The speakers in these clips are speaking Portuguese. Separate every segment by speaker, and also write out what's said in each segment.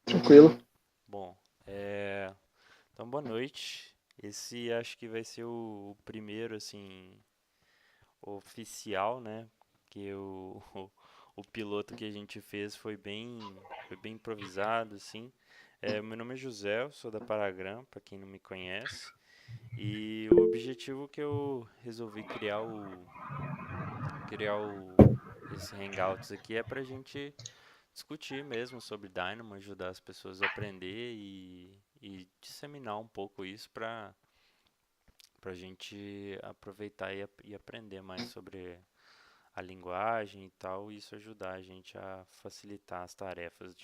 Speaker 1: Tranquilo.
Speaker 2: Bom, então boa noite. Esse acho que vai ser o primeiro, assim, oficial, né? Que o piloto que a gente fez foi bem improvisado, assim. Meu nome é José, eu sou da Paragram, para quem não me conhece. E o objetivo que eu resolvi esse Hangouts aqui é pra gente discutir mesmo sobre Dynamo, ajudar as pessoas a aprender e disseminar um pouco isso para a gente aproveitar e aprender mais sobre a linguagem e tal, e isso ajudar a gente a facilitar as tarefas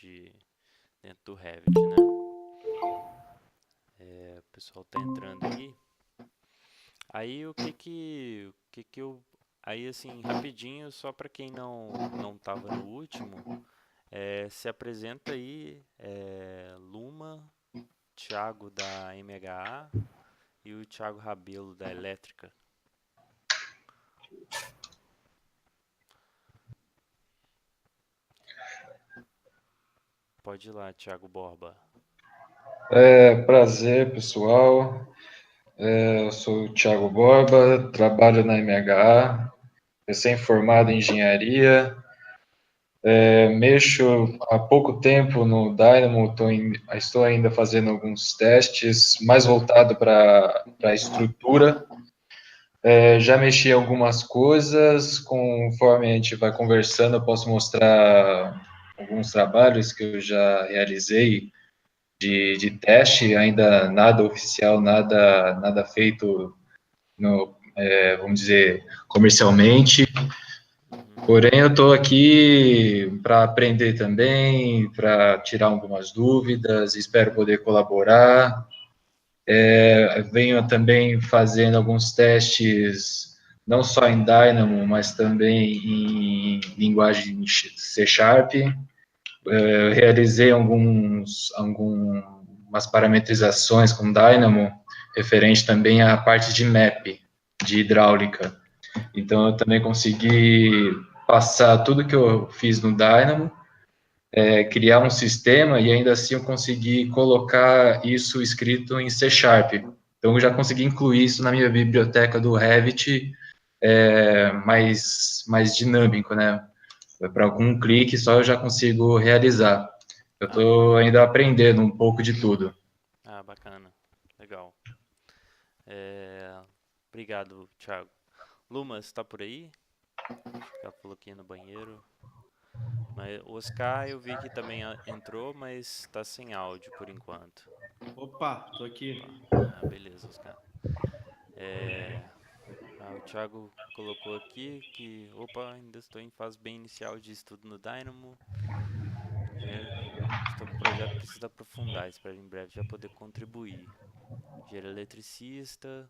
Speaker 2: dentro do Revit, né? O pessoal tá entrando aí. Aí o que que eu aí assim, rapidinho, só para quem não tava no último, se apresenta aí, Luma, Thiago da MHA e o Thiago Rabelo da Elétrica. Pode ir lá, Thiago Borba.
Speaker 3: Prazer, pessoal. Eu sou o Thiago Borba, trabalho na MHA, recém-formado em engenharia. Mexo há pouco tempo no Dynamo, estou ainda fazendo alguns testes, mais voltado para a estrutura. Já mexi em algumas coisas, conforme a gente vai conversando, eu posso mostrar alguns trabalhos que eu já realizei de teste, ainda nada oficial, nada feito, vamos dizer, comercialmente.
Speaker 2: Uhum.
Speaker 3: Porém, eu estou aqui para aprender também, para tirar algumas dúvidas, espero poder colaborar. Venho também fazendo alguns testes, não só em Dynamo, mas também em linguagem C Sharp. Realizei algumas parametrizações com Dynamo, referente também à parte de map, de hidráulica. Então, eu também consegui passar tudo que eu fiz no Dynamo, criar um sistema e ainda assim eu consegui colocar isso escrito em C Sharp. Então, eu já consegui incluir isso na minha biblioteca do Revit, mais dinâmico, né? Para algum clique só eu já consigo realizar. Eu
Speaker 2: Ah,
Speaker 3: estou ainda aprendendo um pouco de tudo.
Speaker 2: bacana. Legal. É, Obrigado, Thiago. Luma, você tá por aí? Acho que ela falou que ia no banheiro. Mas o Oscar eu vi que também entrou, mas tá sem áudio por enquanto.
Speaker 4: Opa, tô
Speaker 2: Opa.
Speaker 4: aqui.
Speaker 2: Beleza, Oscar. É, o Thiago colocou aqui que, opa, ainda estou em fase bem inicial de estudo no Dynamo. Já estou com um projeto que preciso aprofundar, espero em breve já poder contribuir. Engenheiro eletricista,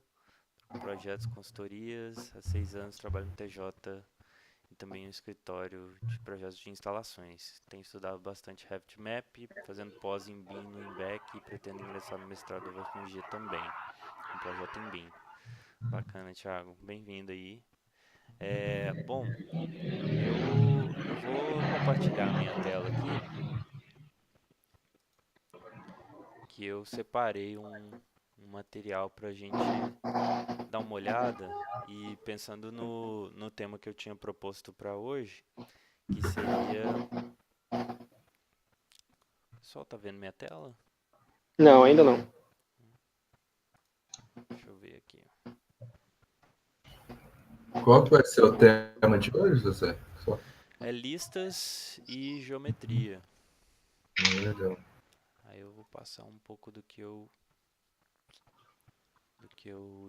Speaker 2: projetos, consultorias, há 6 anos trabalho no TJ e também no escritório de projetos de instalações. Tenho estudado bastante Revit Map, fazendo pós em BIM no IMBEC e pretendo ingressar no mestrado da UFMG também, com projeto em BIM. Bacana, Thiago. Bem-vindo aí. Bom, eu vou compartilhar a minha tela aqui, que eu separei um material para a gente dar uma olhada e pensando no tema que eu tinha proposto para hoje, que seria. O pessoal tá vendo minha tela?
Speaker 1: Não, ainda não.
Speaker 2: Deixa eu ver aqui.
Speaker 5: Qual que vai ser o tema de hoje, José? Só.
Speaker 2: Listas e geometria.
Speaker 5: Legal.
Speaker 2: Aí eu vou passar um pouco do que eu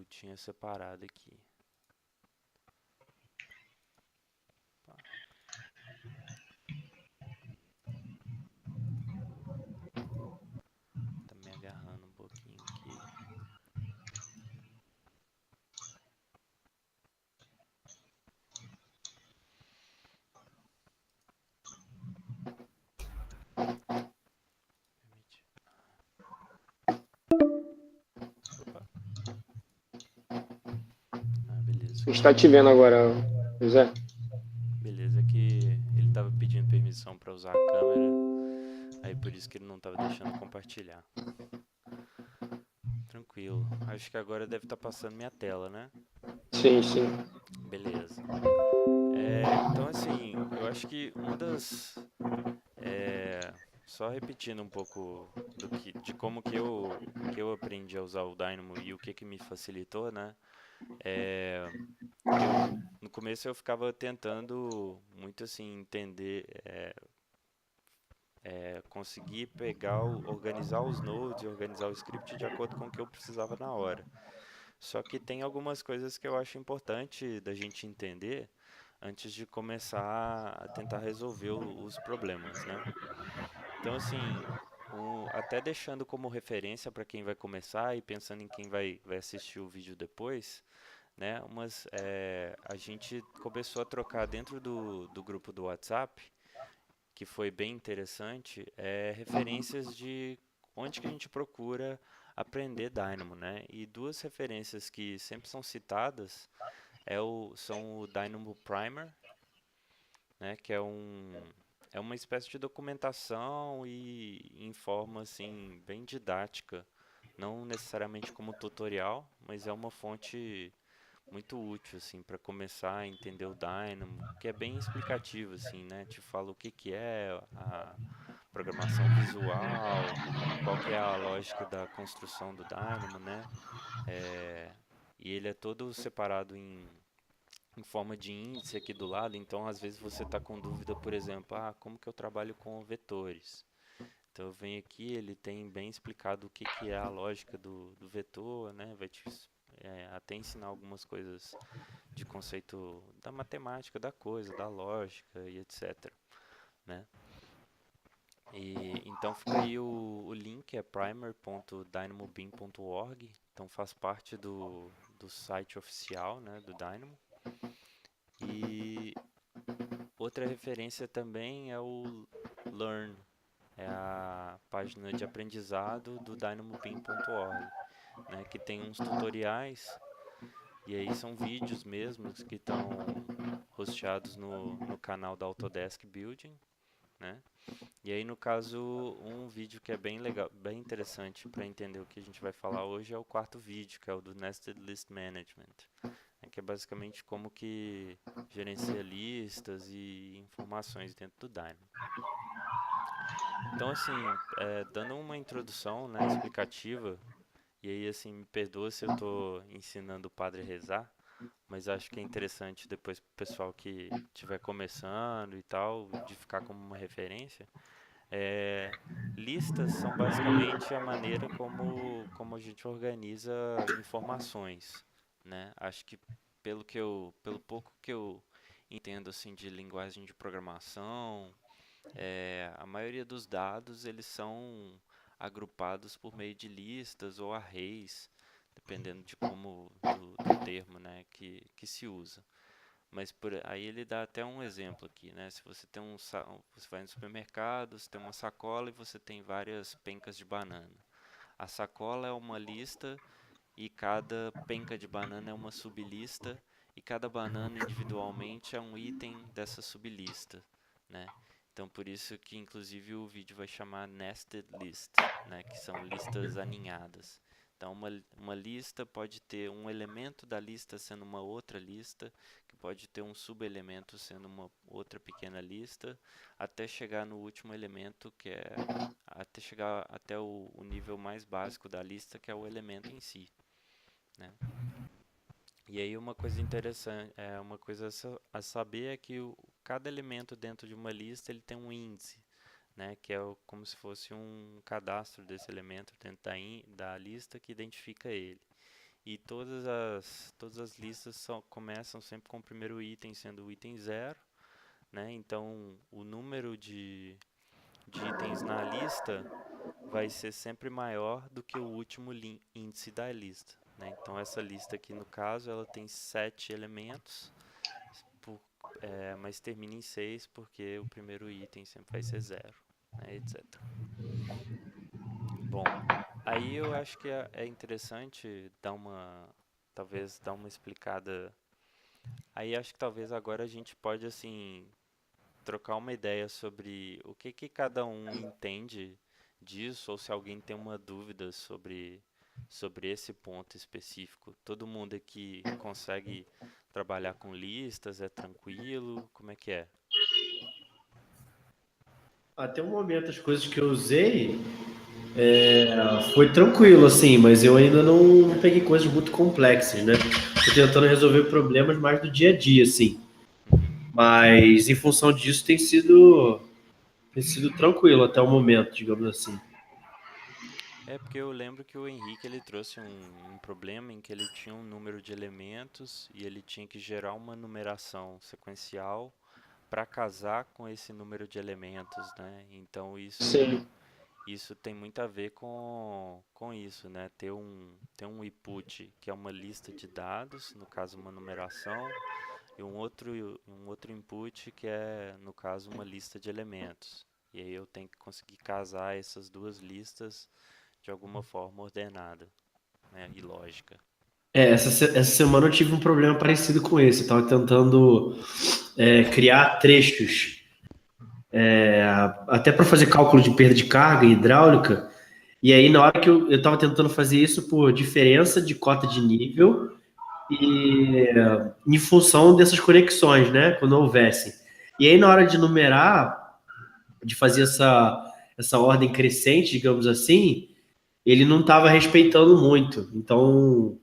Speaker 2: tinha separado aqui. Opa, tá me agarrando um pouquinho aqui. Permite. Opa. Beleza.
Speaker 1: A gente tá te vendo agora, José.
Speaker 2: Beleza, que ele tava pedindo permissão para usar a câmera. Aí por isso que ele não estava deixando compartilhar. Tranquilo. Acho que agora deve estar passando minha tela, né?
Speaker 1: Sim, sim.
Speaker 2: Beleza. Então, assim, eu acho que uma das. é, Só repetindo um pouco de como que eu aprendi a usar o Dynamo e o que me facilitou, né? É, no começo eu ficava tentando muito assim entender, conseguir organizar os nodes e organizar o script de acordo com o que eu precisava na hora. Só que tem algumas coisas que eu acho importante da gente entender antes de começar a tentar resolver os problemas, né? Então, assim, até deixando como referência para quem vai começar e pensando em quem vai assistir o vídeo depois, né? A gente começou a trocar dentro do grupo do WhatsApp, que foi bem interessante, referências de onde que a gente procura aprender Dynamo, né? E duas referências que sempre são citadas são o Dynamo Primer, né? Que é uma espécie de documentação e em forma assim bem didática, não necessariamente como tutorial, mas é uma fonte muito útil assim para começar a entender o Dynamo, que é bem explicativo assim, né? Te fala o que que é a programação visual, qual que é a lógica da construção do Dynamo, né? É, e ele é todo separado em forma de índice aqui do lado, então às vezes você está com dúvida, por exemplo, como que eu trabalho com vetores? Então eu venho aqui, ele tem bem explicado o que que é a lógica do vetor, né? Vai te até ensinar algumas coisas de conceito da matemática da coisa, da lógica e etc, né? E então fica aí o link, é primer.dynamobin.org, então faz parte do site oficial, né, do Dynamo. E outra referência também é o Learn, é a página de aprendizado do dynamobin.org, né, que tem uns tutoriais e aí são vídeos mesmos que estão hosteados no canal da Autodesk Building, né? E aí no caso um vídeo que é bem legal, bem interessante para entender o que a gente vai falar hoje é o quarto vídeo, que é o do Nested List Management, né, que é basicamente como que gerencia listas e informações dentro do Dynamo. Então, assim, dando uma introdução, né, explicativa, e aí, assim, me perdoa se eu estou ensinando o padre a rezar, mas acho que é interessante depois para o pessoal que estiver começando e tal, de ficar como uma referência. É, Listas são basicamente a maneira como a gente organiza informações, né? Acho que pelo pouco que eu entendo assim de linguagem de programação, a maioria dos dados eles são agrupados por meio de listas ou arrays, dependendo de do termo, né, que se usa. Mas aí ele dá até um exemplo aqui, né? Se você tem você vai no supermercado, você tem uma sacola e você tem várias pencas de banana. A sacola é uma lista e cada penca de banana é uma sublista e cada banana individualmente é um item dessa sublista, né? Então por isso que inclusive o vídeo vai chamar nested list, né? Que são listas aninhadas. Então uma lista pode ter um elemento da lista sendo uma outra lista, que pode ter um subelemento sendo uma outra pequena lista, até chegar no último elemento até chegar até o nível mais básico da lista, que é o elemento em si, né? E aí uma coisa interessante, uma coisa a saber é que cada elemento dentro de uma lista ele tem um índice, né? Que é como se fosse um cadastro desse elemento dentro da lista que identifica ele. E todas as listas começam sempre com o primeiro item sendo o item zero, né? Então o número de itens na lista vai ser sempre maior do que o último índice da lista, né? Então essa lista aqui no caso ela tem 7 elementos, mas termina em 6 porque o primeiro item sempre vai ser zero, né, etc. Bom, aí eu acho que é interessante talvez dar uma explicada. Aí acho que talvez agora a gente pode assim trocar uma ideia sobre o que cada um entende disso, ou se alguém tem uma dúvida sobre esse ponto específico. Todo mundo aqui consegue trabalhar com listas, é tranquilo? Como é que é?
Speaker 4: Até o momento, as coisas que eu usei foi tranquilo, assim, mas eu ainda não peguei coisas muito complexas, né? Tô tentando resolver problemas mais do dia a dia, assim.
Speaker 2: Uhum.
Speaker 4: Mas em função disso tem sido tranquilo até o momento, digamos assim.
Speaker 2: É porque eu lembro que o Henrique ele trouxe um problema em que ele tinha um número de elementos e ele tinha que gerar uma numeração sequencial para casar com esse número de elementos, né? Então
Speaker 1: Sim.
Speaker 2: isso tem muito a ver com isso, né? Ter um input que é uma lista de dados, no caso uma numeração, e um outro input que é, no caso, uma lista de elementos. E aí eu tenho que conseguir casar essas duas listas de alguma forma ordenada, né? E lógica.
Speaker 4: Essa semana eu tive um problema parecido com esse. Eu tava tentando criar trechos, até para fazer cálculo de perda de carga hidráulica. E aí, na hora que eu estava tentando fazer isso por diferença de cota de nível e em função dessas conexões, né? Quando houvessem. E aí, na hora de numerar, de fazer essa ordem crescente, digamos assim, ele não estava respeitando muito. Então,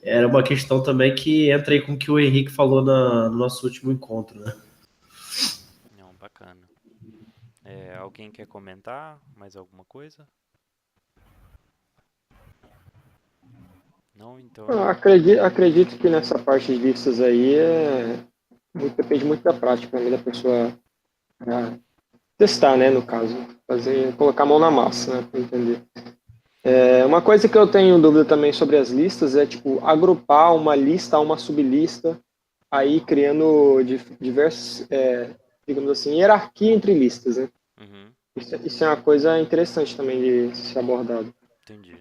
Speaker 4: era uma questão também que entra aí com o que o Henrique falou no nosso último encontro, né?
Speaker 2: Não, bacana. Alguém quer comentar mais alguma coisa? Não, então
Speaker 1: Eu
Speaker 2: eu.
Speaker 1: acredito que nessa parte de listas aí depende muito da prática, né, da pessoa testar, né, no caso. Colocar a mão na massa, né, para entender. Uma coisa que eu tenho dúvida também sobre as listas é, tipo, agrupar uma lista a uma sublista, aí criando diversos, digamos assim, hierarquia entre listas, né?
Speaker 2: Uhum,
Speaker 1: Isso é uma coisa interessante também de ser abordado.
Speaker 2: entendi.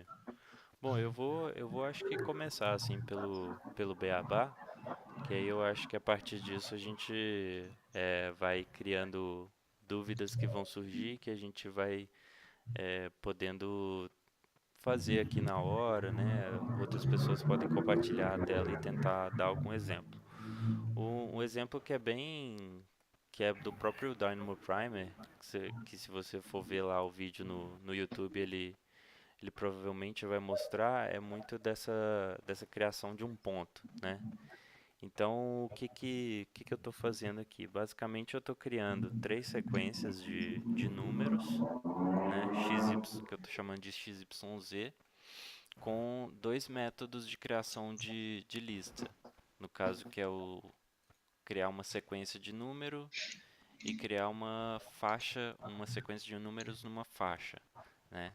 Speaker 2: Bom, eu vou acho que começar assim pelo beabá, que aí eu acho que a partir disso a gente vai criando dúvidas que vão surgir, que a gente vai podendo fazer aqui na hora, né? Outras pessoas podem compartilhar a tela e tentar dar algum exemplo. Um exemplo que é do próprio Dynamo Primer, que se você for ver lá o vídeo no YouTube, ele provavelmente vai mostrar, é muito dessa criação de um ponto, né? Então, o que eu estou fazendo aqui? Basicamente, eu estou criando três sequências de números, né? Que eu estou chamando de XYZ, com dois métodos de criação de lista. No caso, que é o criar uma sequência de número e criar uma sequência de números numa faixa, né?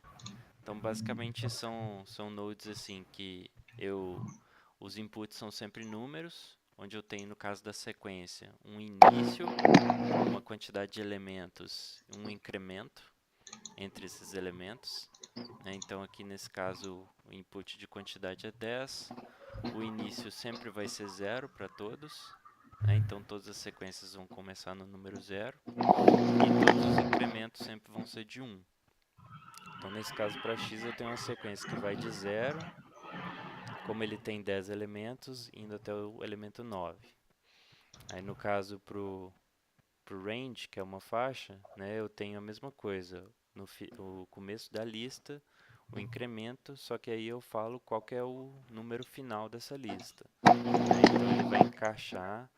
Speaker 2: Então, basicamente, são nodes assim que os inputs são sempre números, onde eu tenho, no caso da sequência, um início, uma quantidade de elementos, um incremento entre esses elementos, né? Então, aqui nesse caso, o input de quantidade é 10, o início sempre vai ser zero para todos, né? Então, todas as sequências vão começar no número zero, e todos os incrementos sempre vão ser de 1. Então, nesse caso, para x, eu tenho uma sequência que vai de zero, como ele tem 10 elementos, indo até o elemento 9. Aí, no caso, para o range, que é uma faixa, né, eu tenho a mesma coisa. O começo da lista, o incremento, só que aí eu falo qual que é o número final dessa lista, né? Então, ele vai encaixar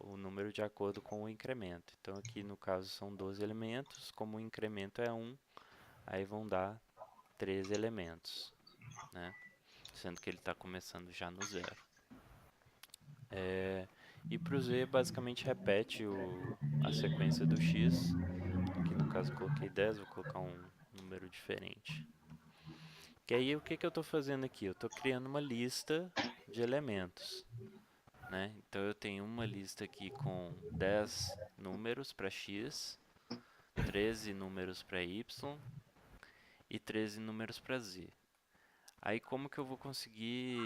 Speaker 2: o número de acordo com o incremento. Então, aqui, no caso, são 12 elementos. Como o incremento é 1, aí vão dar 13 elementos, né? Sendo que ele está começando já no zero. E para o Z, basicamente repete a sequência do X. Aqui no caso coloquei 10, vou colocar um número diferente. Que aí o que eu estou fazendo aqui? Eu estou criando uma lista de elementos, né? Então eu tenho uma lista aqui com 10 números para X, 13 números para Y e 13 números para Z. Aí como que eu vou conseguir...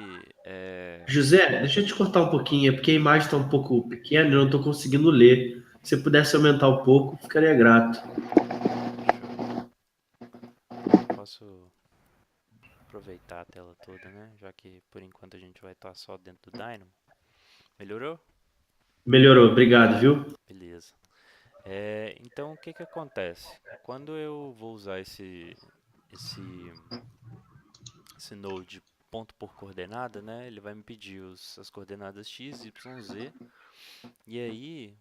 Speaker 4: José, deixa eu te cortar um pouquinho, é porque a imagem está um pouco pequena e eu não estou conseguindo ler. Se você pudesse aumentar um pouco, ficaria grato.
Speaker 2: Posso aproveitar a tela toda, né? Já que por enquanto a gente vai estar só dentro do Dynamo. Melhorou?
Speaker 4: Melhorou, obrigado, viu?
Speaker 2: Beleza. Então o que que acontece? Quando eu vou usar esse node ponto por coordenada, né? Ele vai me pedir as coordenadas x, y, z. E aí,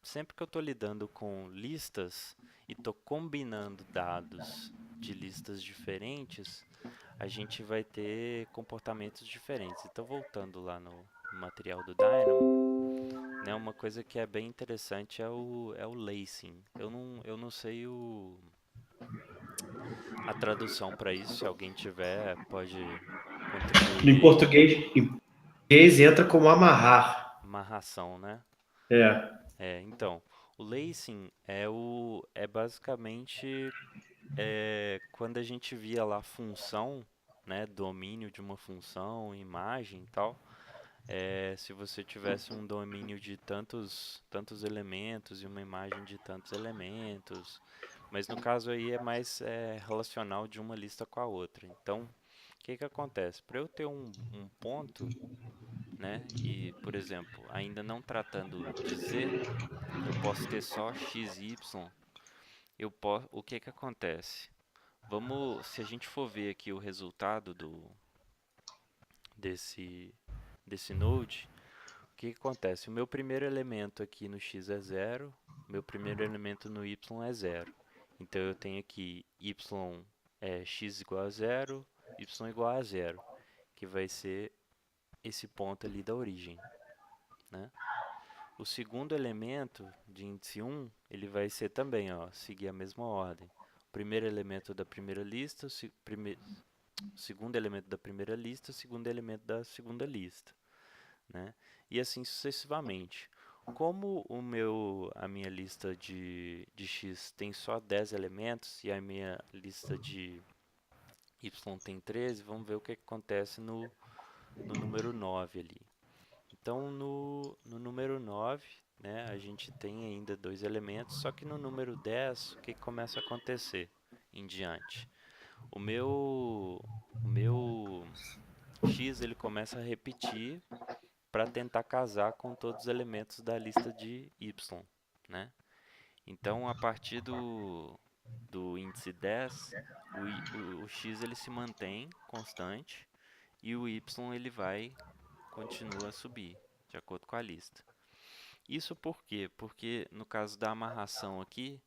Speaker 2: sempre que eu estou lidando com listas e estou combinando dados de listas diferentes, a gente vai ter comportamentos diferentes. Então, voltando lá no material do Dynamo, né, uma coisa que é bem interessante é o lacing. Eu não sei a tradução para isso, se alguém tiver, pode contribuir
Speaker 4: Em
Speaker 2: aí.
Speaker 4: português entra como amarrar.
Speaker 2: Amarração, né?
Speaker 4: É.
Speaker 2: Então, o lacing é basicamente quando a gente via lá função, né, domínio de uma função, imagem e tal, se você tivesse um domínio de tantos elementos e uma imagem de tantos elementos, mas no caso aí é mais relacional de uma lista com a outra. Então, o que que acontece? Para eu ter um ponto, né, e, por exemplo, ainda não tratando de z, eu posso ter só x e y. O que que acontece? Se a gente for ver aqui o resultado desse, desse node, o que que acontece? O meu primeiro elemento aqui no x é 0, meu primeiro elemento no y é 0. Então eu tenho aqui y x igual a 0, y igual a 0, que vai ser esse ponto ali da origem, né? O segundo elemento de índice 1, ele vai ser também, ó, seguir a mesma ordem. O primeiro elemento da primeira lista, o segundo elemento da primeira lista, o segundo elemento da segunda lista, né? E assim sucessivamente. Como a minha lista de x tem só 10 elementos e a minha lista de y tem 13, vamos ver o que acontece no número 9 ali. Então, no número 9, né, a gente tem ainda dois elementos, só que no número 10, o que começa a acontecer em diante? O meu x ele começa a repetir para tentar casar com todos os elementos da lista de y, né? Então, a partir do índice 10, o x ele se mantém constante e o y ele continua a subir, de acordo com a lista. Isso por quê? Porque no caso da amarração aqui,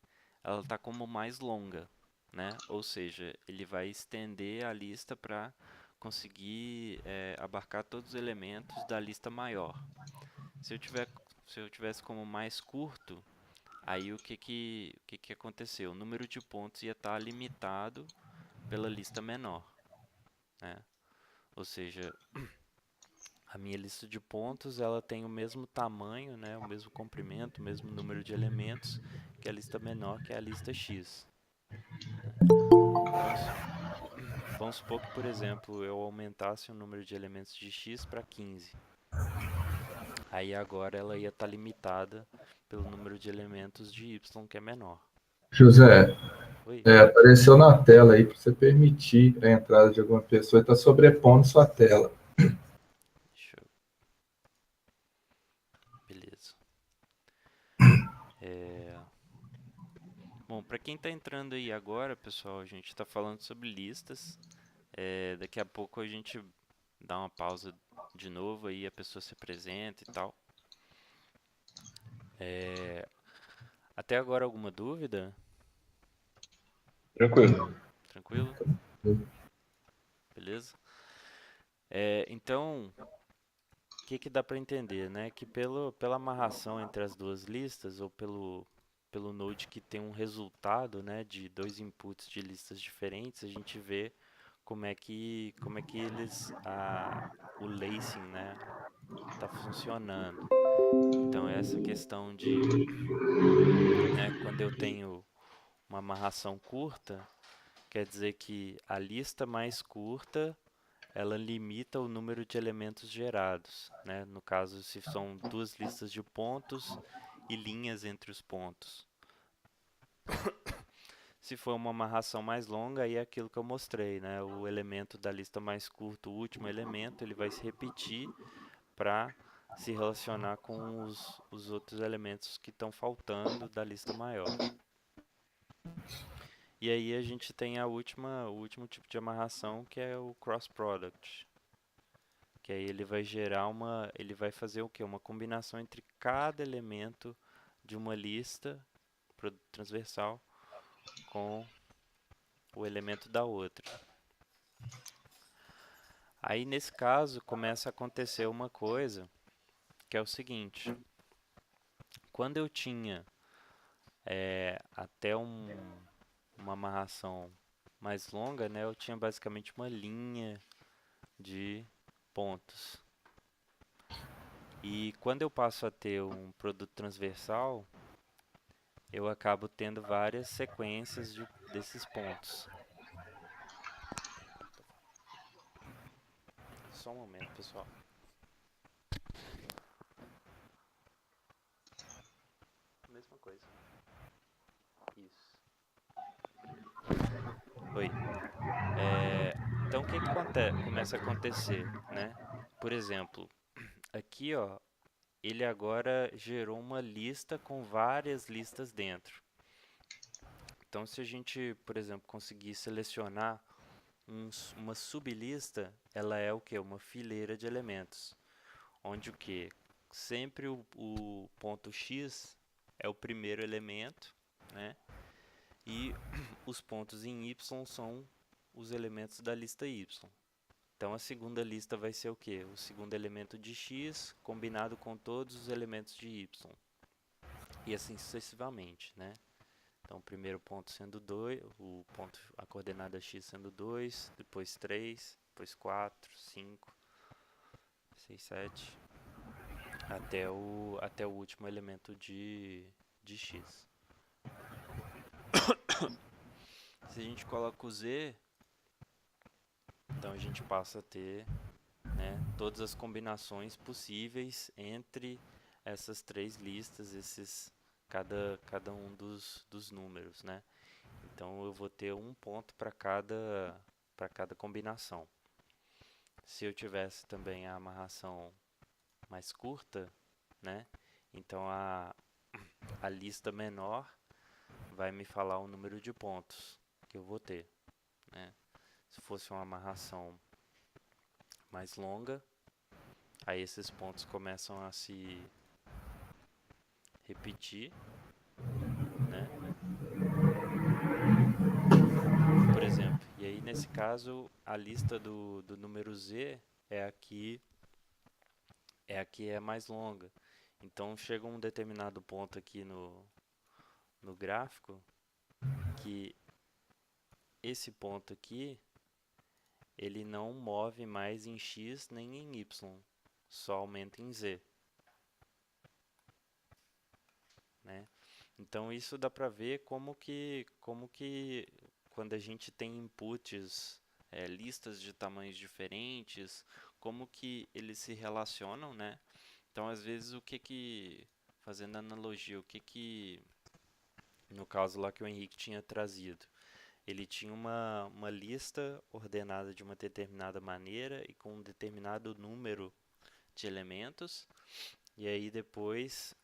Speaker 2: ela está como mais longa, né? Ou seja, ele vai estender a lista para conseguir abarcar todos os elementos da lista maior. Se eu tivesse como mais curto, aí o que que aconteceu? O número de pontos ia estar limitado pela lista menor, né? Ou seja, a minha lista de pontos ela tem o mesmo tamanho, né, o mesmo comprimento, o mesmo número de elementos que a lista menor, que é a lista X. Vamos, vamos supor que, por exemplo, eu aumentasse o número de elementos de X para 15. Aí agora ela ia estar limitada pelo número de elementos de Y, que é menor.
Speaker 5: José,
Speaker 2: Oi?
Speaker 5: apareceu na tela aí para você permitir a entrada de alguma pessoa e está sobrepondo sua tela.
Speaker 2: Deixa eu... Beleza. Bom, para quem está entrando aí agora, pessoal, a gente está falando sobre listas. Daqui a pouco a gente dá uma pausa de novo aí, a pessoa se apresenta e tal. Até agora alguma dúvida?
Speaker 3: Tranquilo.
Speaker 2: Tranquilo? Beleza? Então, o que dá para entender, né? Que pela amarração entre as duas listas, ou pelo node que tem um resultado, né, de dois inputs de listas diferentes, a gente vê como é que o lacing, né, está funcionando. Então, essa questão de, né, quando eu tenho uma amarração curta, o quer dizer que a lista mais curta ela limita o número de elementos gerados, né? No caso, se são duas listas de pontos e linhas entre os pontos. Se for uma amarração mais longa, aí é aquilo que eu mostrei, né? O elemento da lista mais curta, o último elemento, ele vai se repetir para se relacionar com os outros elementos que estão faltando da lista maior. E aí a gente tem o último tipo de amarração, que é o cross product. Que aí ele vai gerar ele vai fazer o quê? Uma combinação entre cada elemento de uma lista transversal com o elemento da outra. Aí nesse caso começa a acontecer uma coisa que é o seguinte: quando eu tinha até uma amarração mais longa, né, eu tinha basicamente uma linha de pontos. E quando eu passo a ter um produto transversal, eu acabo tendo várias sequências desses pontos. Só um momento, pessoal. Mesma coisa. Isso. Oi. Então o que começa a acontecer, né? Por exemplo, aqui, ó, ele agora gerou uma lista com várias listas dentro. Então, se a gente, por exemplo, conseguir selecionar uma sublista, ela é o que? Uma fileira de elementos, onde o que? Sempre o ponto X é o primeiro elemento, né? E os pontos em Y são os elementos da lista Y. Então a segunda lista vai ser o que? O segundo elemento de X combinado com todos os elementos de Y. E assim sucessivamente, né? Então o primeiro ponto sendo 2, a coordenada X sendo 2, depois 3, depois 4, 5, 6, 7, até o último elemento de X. Se a gente coloca o Z, então a gente passa a ter, né, todas as combinações possíveis entre essas três listas, cada um dos números, né? Então eu vou ter um ponto para cada combinação. Se eu tivesse também a amarração mais curta, né? Então a lista menor vai me falar o número de pontos que eu vou ter, né? Se fosse uma amarração mais longa, aí esses pontos começam a se repetir, né? Por exemplo, e aí nesse caso a lista do número Z é mais longa. Então chega um determinado ponto aqui no gráfico que esse ponto aqui ele não move mais em X nem em Y, só aumenta em Z, né? Então isso dá para ver como que quando a gente tem inputs, listas de tamanhos diferentes, como que eles se relacionam, né? Então às vezes fazendo analogia, no caso lá que o Henrique tinha trazido, ele tinha uma lista ordenada de uma determinada maneira e com um determinado número de elementos, e aí depois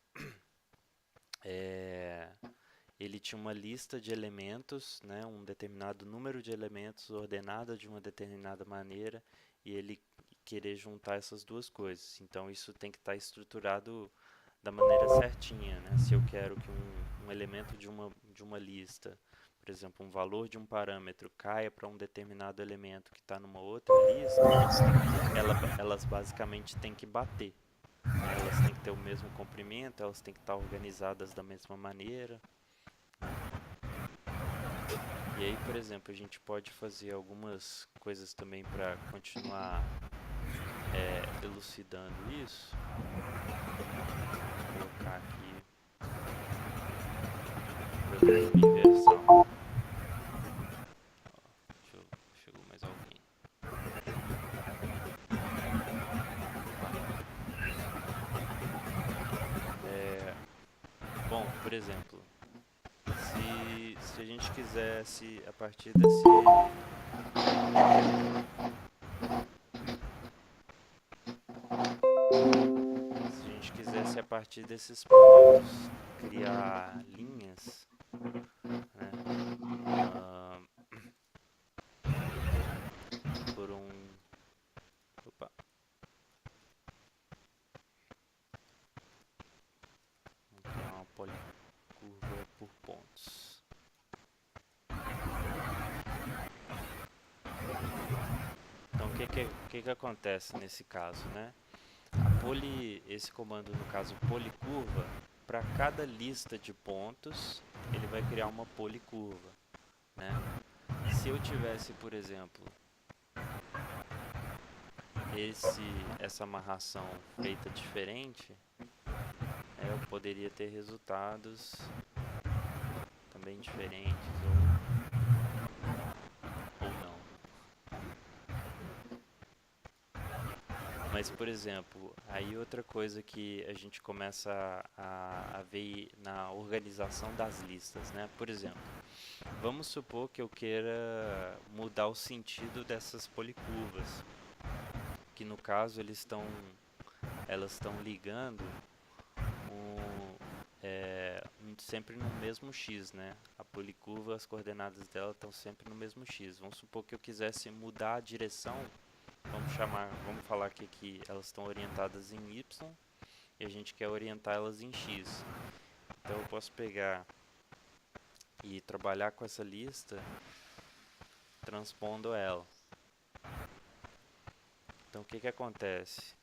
Speaker 2: ele tinha uma lista de elementos, né, um determinado número de elementos ordenada de uma determinada maneira, e ele querer juntar essas duas coisas. Então isso tem que estar estruturado da maneira certinha, né? Se eu quero que um elemento de uma lista, por exemplo, um valor de um parâmetro caia para um determinado elemento que está numa outra lista, elas basicamente têm que bater, né? Elas têm que ter o mesmo comprimento, elas têm que estar organizadas da mesma maneira. E aí, por exemplo, a gente pode fazer algumas coisas também para continuar elucidando isso. Vou colocar aqui produto de inversão. por exemplo, se a gente quisesse a partir desse... Se a gente quisesse a partir desses pontos criar linhas, né? ah, por um... Opa. Vamos criar uma policurva por pontos. Então, o que acontece nesse caso, né? Esse comando, no caso, policurva, para cada lista de pontos, ele vai criar uma policurva, né? Se eu tivesse, por exemplo, essa amarração feita diferente, eu poderia ter resultados também diferentes ou não. Mas, por exemplo, aí outra coisa que a gente começa a ver na organização das listas, né? Por exemplo, vamos supor que eu queira mudar o sentido dessas policurvas, que no caso elas estão ligando sempre no mesmo x, né? A policurva, as coordenadas dela estão sempre no mesmo x. Vamos supor que eu quisesse mudar a direção. Vamos falar aqui que elas estão orientadas em y e a gente quer orientar elas em x. Então eu posso pegar e trabalhar com essa lista transpondo ela. Então o que acontece?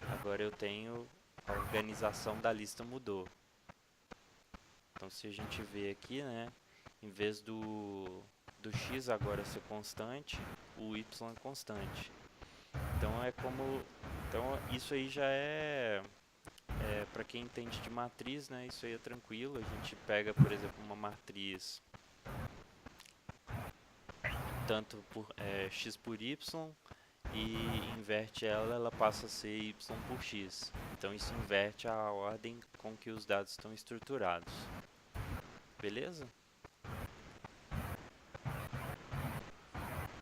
Speaker 2: Agora eu tenho a organização da lista mudou. Então se a gente vê aqui, né, em vez do x agora ser constante, o y é constante. Então isso aí já para quem entende de matriz, né, isso aí é tranquilo. A gente pega, por exemplo, uma matriz tanto por x por y e inverte ela passa a ser y por x. Então isso inverte a ordem com que os dados estão estruturados. Beleza?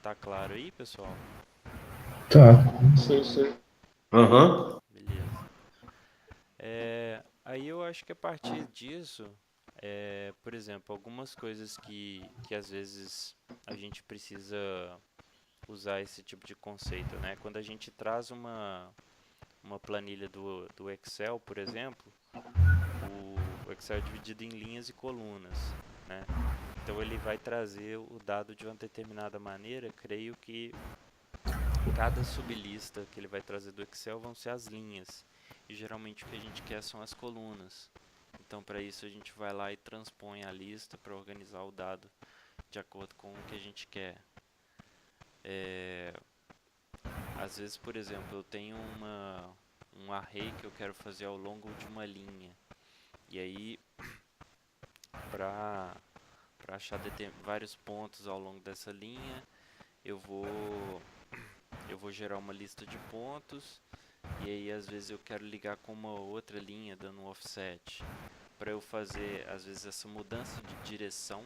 Speaker 2: Tá claro aí, pessoal?
Speaker 5: Tá.
Speaker 1: Sim, sim.
Speaker 4: Aham.
Speaker 2: Beleza. Aí eu acho que a partir disso, por exemplo, algumas coisas que às vezes a gente precisa usar esse tipo de conceito, né? Quando a gente traz uma planilha do Excel, por exemplo, o Excel é dividido em linhas e colunas, né? Então ele vai trazer o dado de uma determinada maneira. Creio que cada sublista que ele vai trazer do Excel vão ser as linhas. E geralmente o que a gente quer são as colunas. Então para isso a gente vai lá e transpõe a lista para organizar o dado de acordo com o que a gente quer. Às vezes, por exemplo, eu tenho um array que eu quero fazer ao longo de uma linha. E aí, para achar vários pontos ao longo dessa linha, eu vou gerar uma lista de pontos. E aí, às vezes, eu quero ligar com uma outra linha, dando um offset. Para eu fazer, às vezes, essa mudança de direção,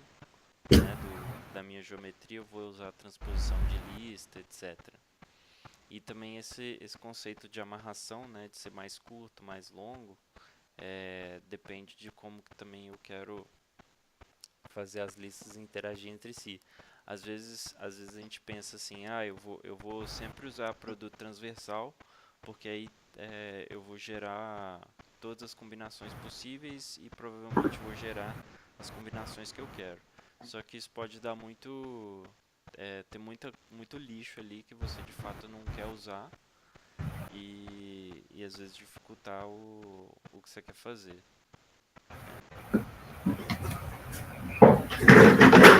Speaker 2: né, da minha geometria, eu vou usar a transposição de lista, etc. E também esse conceito de amarração, né, de ser mais curto, mais longo, depende de como que também eu quero fazer as listas interagir entre si. Às vezes a gente pensa assim, eu vou sempre usar produto transversal, porque aí eu vou gerar todas as combinações possíveis e provavelmente vou gerar as combinações que eu quero. Só que isso pode dar ter muito lixo ali que você de fato não quer usar e às vezes dificultar o que você quer fazer.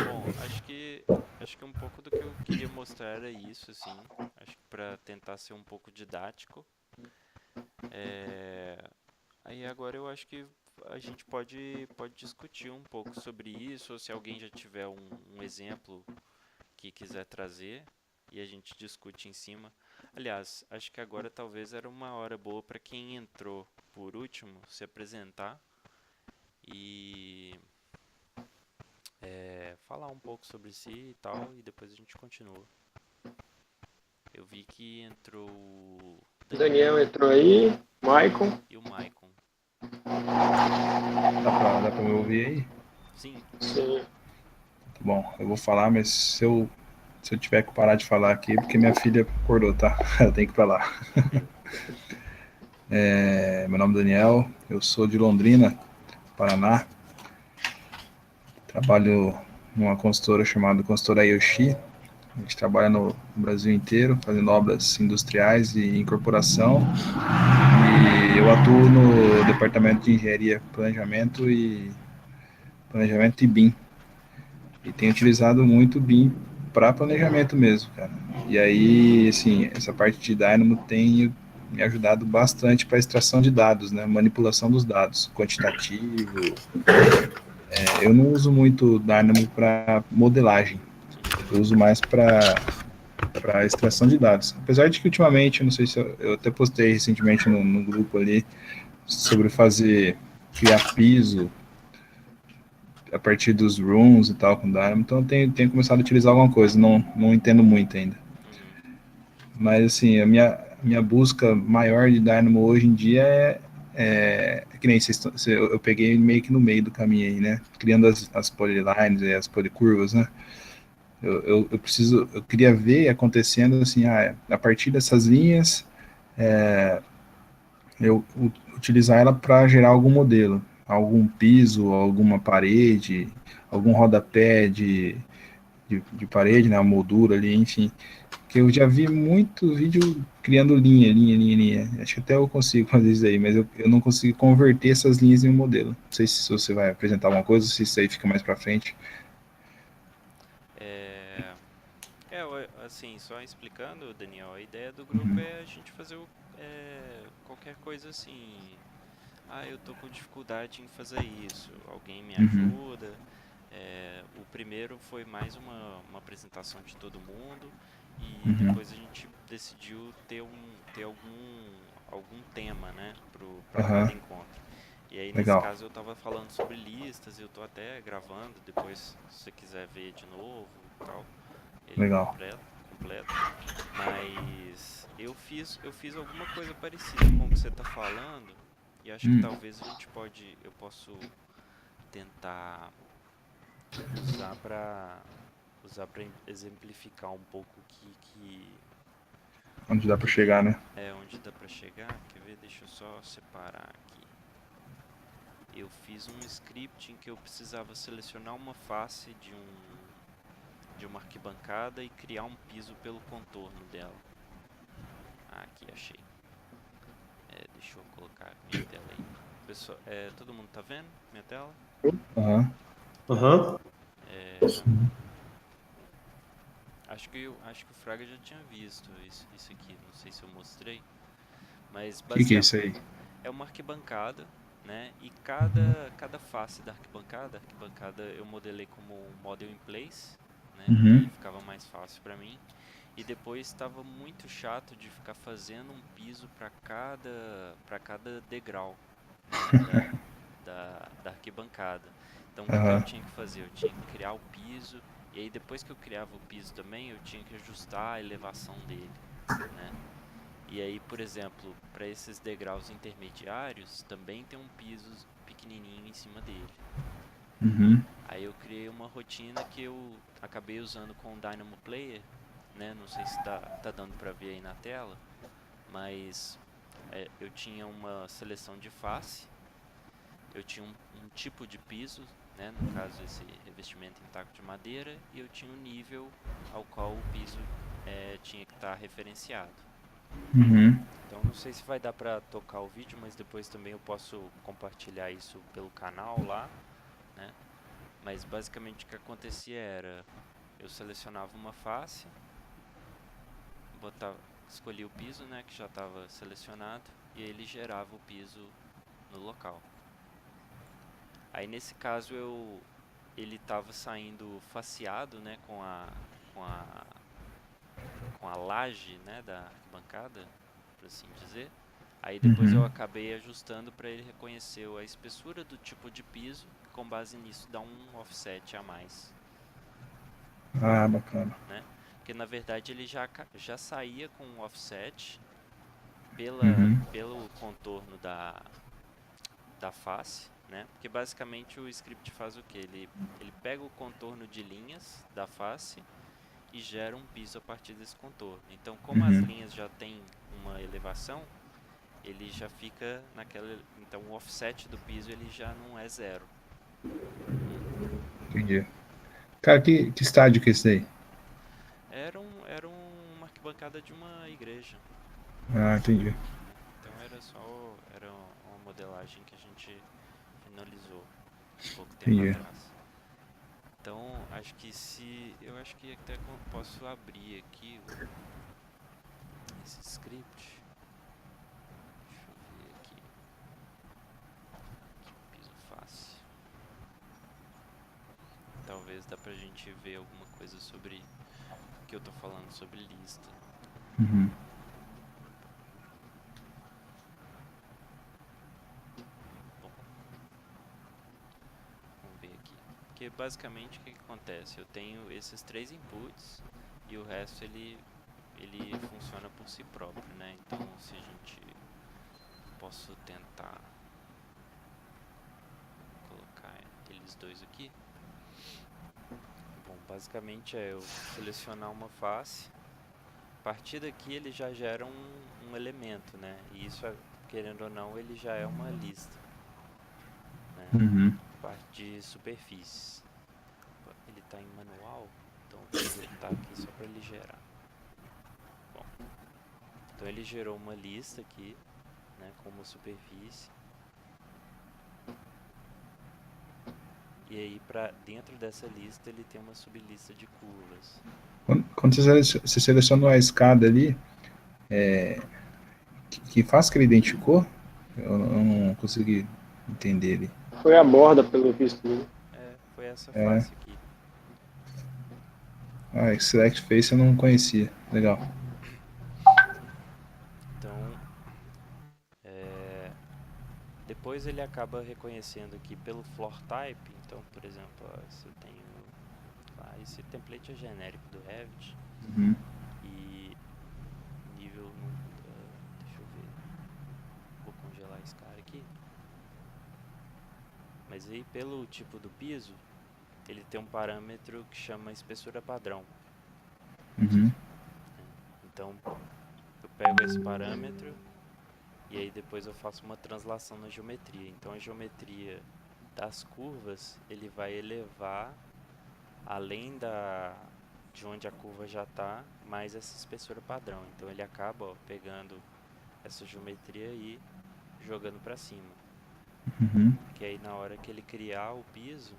Speaker 2: Bom, acho que um pouco do que eu queria mostrar era isso, assim. Acho que para tentar ser um pouco didático. Aí agora eu acho que a gente pode discutir um pouco sobre isso, ou se alguém já tiver um exemplo que quiser trazer e a gente discute em cima. Aliás, acho que agora talvez era uma hora boa para quem entrou por último se apresentar e falar um pouco sobre si e tal, e depois a gente continua. Eu vi que entrou o
Speaker 1: Daniel entrou aí, Maicon.
Speaker 2: e o Maicon.
Speaker 5: Dá pra me ouvir aí?
Speaker 2: Sim,
Speaker 1: Sim.
Speaker 5: Tá bom, eu vou falar, mas se eu tiver que parar de falar aqui, porque minha filha acordou, tá? Eu tenho que ir pra lá. Meu nome é Daniel, eu sou de Londrina, Paraná. Trabalho numa consultora chamada Consultora Yoshi. A gente trabalha no Brasil inteiro, fazendo obras industriais e incorporação. E eu atuo no departamento de engenharia, planejamento e BIM. E tenho utilizado muito o BIM para planejamento mesmo, cara. E aí, assim, essa parte de Dynamo tem me ajudado bastante para extração de dados, né? Manipulação dos dados, quantitativo. Eu não uso muito Dynamo para modelagem. Eu uso mais para extração de dados. Apesar de que ultimamente, não sei se eu até postei recentemente no grupo ali sobre criar piso a partir dos rooms e tal com Dynamo, então tenho começado a utilizar alguma coisa, não entendo muito ainda.
Speaker 2: uhum,
Speaker 5: Mas assim, a minha busca maior de Dynamo hoje em dia é que nem eu peguei meio que no meio do caminho aí, né? Criando as polylines e as polycurvas, né? Eu queria ver acontecendo assim, a partir dessas linhas, utilizar ela para gerar algum modelo, algum piso, alguma parede, algum rodapé de parede, né, a moldura ali, enfim. Que eu já vi muito vídeo criando linha. Acho que até eu consigo fazer isso aí, mas eu não consigo converter essas linhas em um modelo. Não sei se você vai apresentar alguma coisa, se isso aí fica mais para frente.
Speaker 2: É, assim, só explicando, Daniel, a ideia do grupo é a gente fazer qualquer coisa assim. Ah, eu tô com dificuldade em fazer isso, alguém me
Speaker 5: Uhum.
Speaker 2: ajuda. O primeiro foi mais uma apresentação de todo mundo e
Speaker 5: Uhum.
Speaker 2: depois a gente decidiu ter algum tema, né, para cada
Speaker 5: Aham.
Speaker 2: encontro. E aí, nesse
Speaker 5: Legal.
Speaker 2: caso, eu estava falando sobre listas, eu tô até gravando, depois, se você quiser ver de novo e tal, ele
Speaker 5: Legal.
Speaker 2: completo. Mas eu fiz alguma coisa parecida com o que você está falando, e acho que
Speaker 5: Hum.
Speaker 2: talvez eu posso tentar usar para exemplificar um pouco
Speaker 5: Onde
Speaker 2: o
Speaker 5: dá para
Speaker 2: que
Speaker 5: chegar, né?
Speaker 2: é onde dá para chegar. Quer ver? Deixa eu só separar aqui. Eu fiz um script em que eu precisava selecionar uma face de uma arquibancada e criar um piso pelo contorno dela. Aqui, achei. Deixa eu colocar minha tela aí. Pessoal, todo mundo tá vendo minha tela?
Speaker 5: Aham.
Speaker 4: Aham.
Speaker 2: É, acho que o Fraga já tinha visto isso aqui. Não sei se eu mostrei. Mas
Speaker 5: O que é
Speaker 2: basicamente
Speaker 5: isso aí?
Speaker 2: é uma arquibancada, né? E cada face da arquibancada eu modelei como um model in place, né? Que
Speaker 5: Uhum.
Speaker 2: aí ficava mais fácil para mim. E depois estava muito chato de ficar fazendo um piso para cada degrau, né? Da arquibancada. Então o que eu
Speaker 5: Aham.
Speaker 2: tinha que fazer? Eu tinha que criar o piso e aí depois que eu criava o piso também eu tinha que ajustar a elevação dele, né? E aí, por exemplo, para esses degraus intermediários, também tem um piso pequenininho em cima dele.
Speaker 5: Uhum.
Speaker 2: Aí eu criei uma rotina que eu acabei usando com o Dynamo Player, né? Não sei se tá dando para ver aí na tela, mas eu tinha uma seleção de face, eu tinha um tipo de piso, né? No caso esse revestimento em taco de madeira, e eu tinha um nível ao qual o piso tinha que estar referenciado.
Speaker 5: Uhum.
Speaker 2: Então não sei se vai dar pra tocar o vídeo, mas depois também eu posso compartilhar isso pelo canal lá, né? Mas basicamente o que acontecia era, eu selecionava uma face, escolhia o piso, né, que já estava selecionado, e ele gerava o piso no local. Aí nesse caso ele estava saindo faceado, né, com a laje, né, da arquibancada, por assim dizer. Aí depois eu acabei ajustando para ele reconhecer a espessura do tipo de piso, e com base nisso dá um offset a mais,
Speaker 5: Ah, bacana.
Speaker 2: né? Porque na verdade ele já saía com um offset
Speaker 5: Uhum.
Speaker 2: pelo contorno da face, né? Porque basicamente o script faz o que? Ele pega o contorno de linhas da face e gera um piso a partir desse contorno. Então, como as linhas já têm uma elevação, ele já fica naquela... Então, o offset do piso ele já não é zero.
Speaker 5: Entendi. Cara, que estádio que é esse aí?
Speaker 2: Era uma arquibancada de uma igreja.
Speaker 5: Ah, entendi.
Speaker 2: Então, era uma modelagem que a gente finalizou pouco tempo
Speaker 5: Entendi.
Speaker 2: atrás. Então, eu acho que até posso abrir aqui esse script. Deixa eu ver aqui. Piso face. Talvez dá pra gente ver alguma coisa sobre o que eu tô falando sobre lista.
Speaker 5: Uhum.
Speaker 2: Bom, vamos ver aqui. Porque basicamente o que acontece? Eu tenho esses 3 inputs e o resto ele funciona por si próprio, né? Então se a gente posso tentar colocar eles dois aqui. Bom, basicamente eu selecionar uma face. A partir daqui ele já gera um elemento, né? E isso, querendo ou não, ele já é uma lista, né?
Speaker 5: Uhum.
Speaker 2: Parte de superfícies. Ele está em manual, então eu vou deletar aqui só para ele gerar. Bom, então ele gerou uma lista aqui, né, como superfície. E aí, dentro dessa lista, ele tem uma sublista de curvas.
Speaker 5: Quando você seleciona a escada ali, que faz que ele identificou? Eu não consegui entender ele.
Speaker 1: Foi a borda, pelo visto, né?
Speaker 2: Foi essa face aqui.
Speaker 5: Ah, Select Face eu não conhecia. Legal.
Speaker 2: Então, depois ele acaba reconhecendo aqui pelo floor type. Então, por exemplo, se eu tenho esse template é genérico do Revit.
Speaker 5: Uhum.
Speaker 2: E nível, deixa eu ver, vou congelar esse cara aqui. Mas aí pelo tipo do piso, ele tem um parâmetro que chama espessura padrão.
Speaker 5: Uhum.
Speaker 2: Então eu pego esse parâmetro e aí depois eu faço uma translação na geometria. Então a geometria das curvas ele vai elevar além de onde a curva já está, mais essa espessura padrão. Então ele acaba pegando essa geometria e jogando para cima.
Speaker 5: Uhum.
Speaker 2: Que aí na hora que ele criar o piso,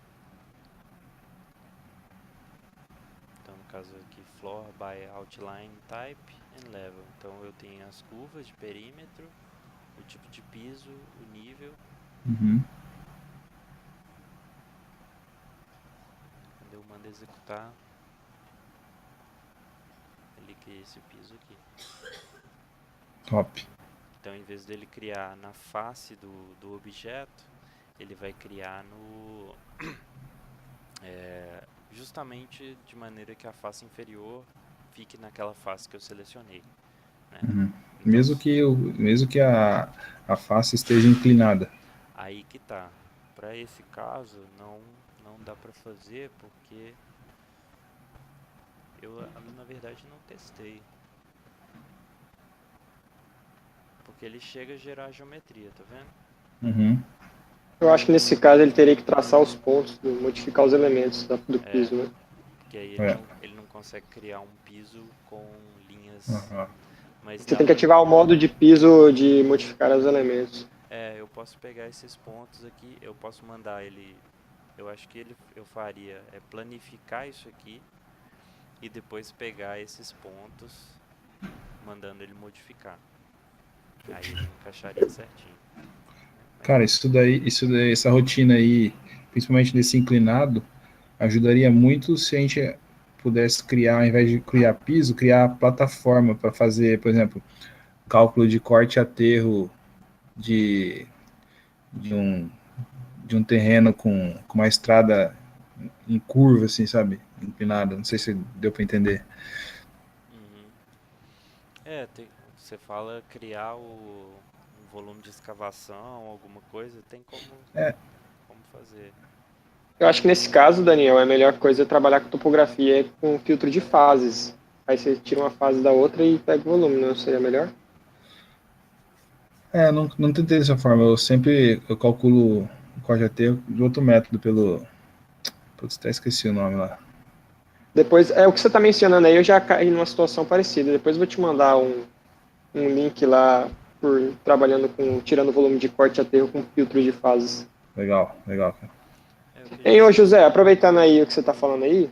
Speaker 2: então no caso aqui floor by outline type and level, então eu tenho as curvas de perímetro, o tipo de piso, o nível.
Speaker 5: Uhum.
Speaker 2: Quando eu mando executar, ele cria esse piso aqui.
Speaker 5: Top.
Speaker 2: Então em vez dele criar na face do objeto, ele vai criar no justamente de maneira que a face inferior fique naquela face que eu selecionei, né?
Speaker 5: Uhum.
Speaker 2: Então,
Speaker 5: Mesmo que a face esteja inclinada.
Speaker 2: aí que tá. Para esse caso não dá para fazer porque eu na verdade não testei. Porque ele chega a gerar a geometria, tá vendo?
Speaker 5: Uhum.
Speaker 1: Eu acho que nesse caso ele teria que traçar os pontos, modificar os elementos do piso, né?
Speaker 2: Porque aí
Speaker 5: É.
Speaker 2: ele não consegue criar um piso com linhas.
Speaker 5: Uhum.
Speaker 2: Mas
Speaker 1: Você tem que ativar o modo de piso de modificar os elementos.
Speaker 2: eu posso pegar esses pontos aqui, eu posso mandar ele. Eu acho que eu faria planificar isso aqui e depois pegar esses pontos, mandando ele modificar. Aí ele encaixaria certinho.
Speaker 5: Cara, isso daí, essa rotina aí, principalmente nesse inclinado, ajudaria muito se a gente pudesse criar, ao invés de criar piso, criar plataforma para fazer, por exemplo, cálculo de corte e aterro de, de, um, de um terreno com uma estrada em curva, assim, sabe? Inclinada. Não sei se deu para entender.
Speaker 2: Uhum. Você fala criar um volume de escavação, alguma coisa, tem
Speaker 5: É.
Speaker 2: como fazer.
Speaker 1: Eu acho que nesse caso, Daniel, a melhor coisa é trabalhar com topografia com filtro de fases. Aí você tira uma fase da outra e pega o volume, não seria melhor?
Speaker 5: Não tentei dessa forma. Eu calculo o corte e aterro de outro método Putz, até esqueci o nome lá.
Speaker 1: Depois, o que você está mencionando aí, eu já caí numa situação parecida. Depois eu vou te mandar um link lá trabalhando tirando o volume de corte e aterro com filtro de fases.
Speaker 5: Legal, cara.
Speaker 2: Eu
Speaker 1: Hein, ô
Speaker 2: acredito.
Speaker 1: José, aproveitando aí o que você está falando aí,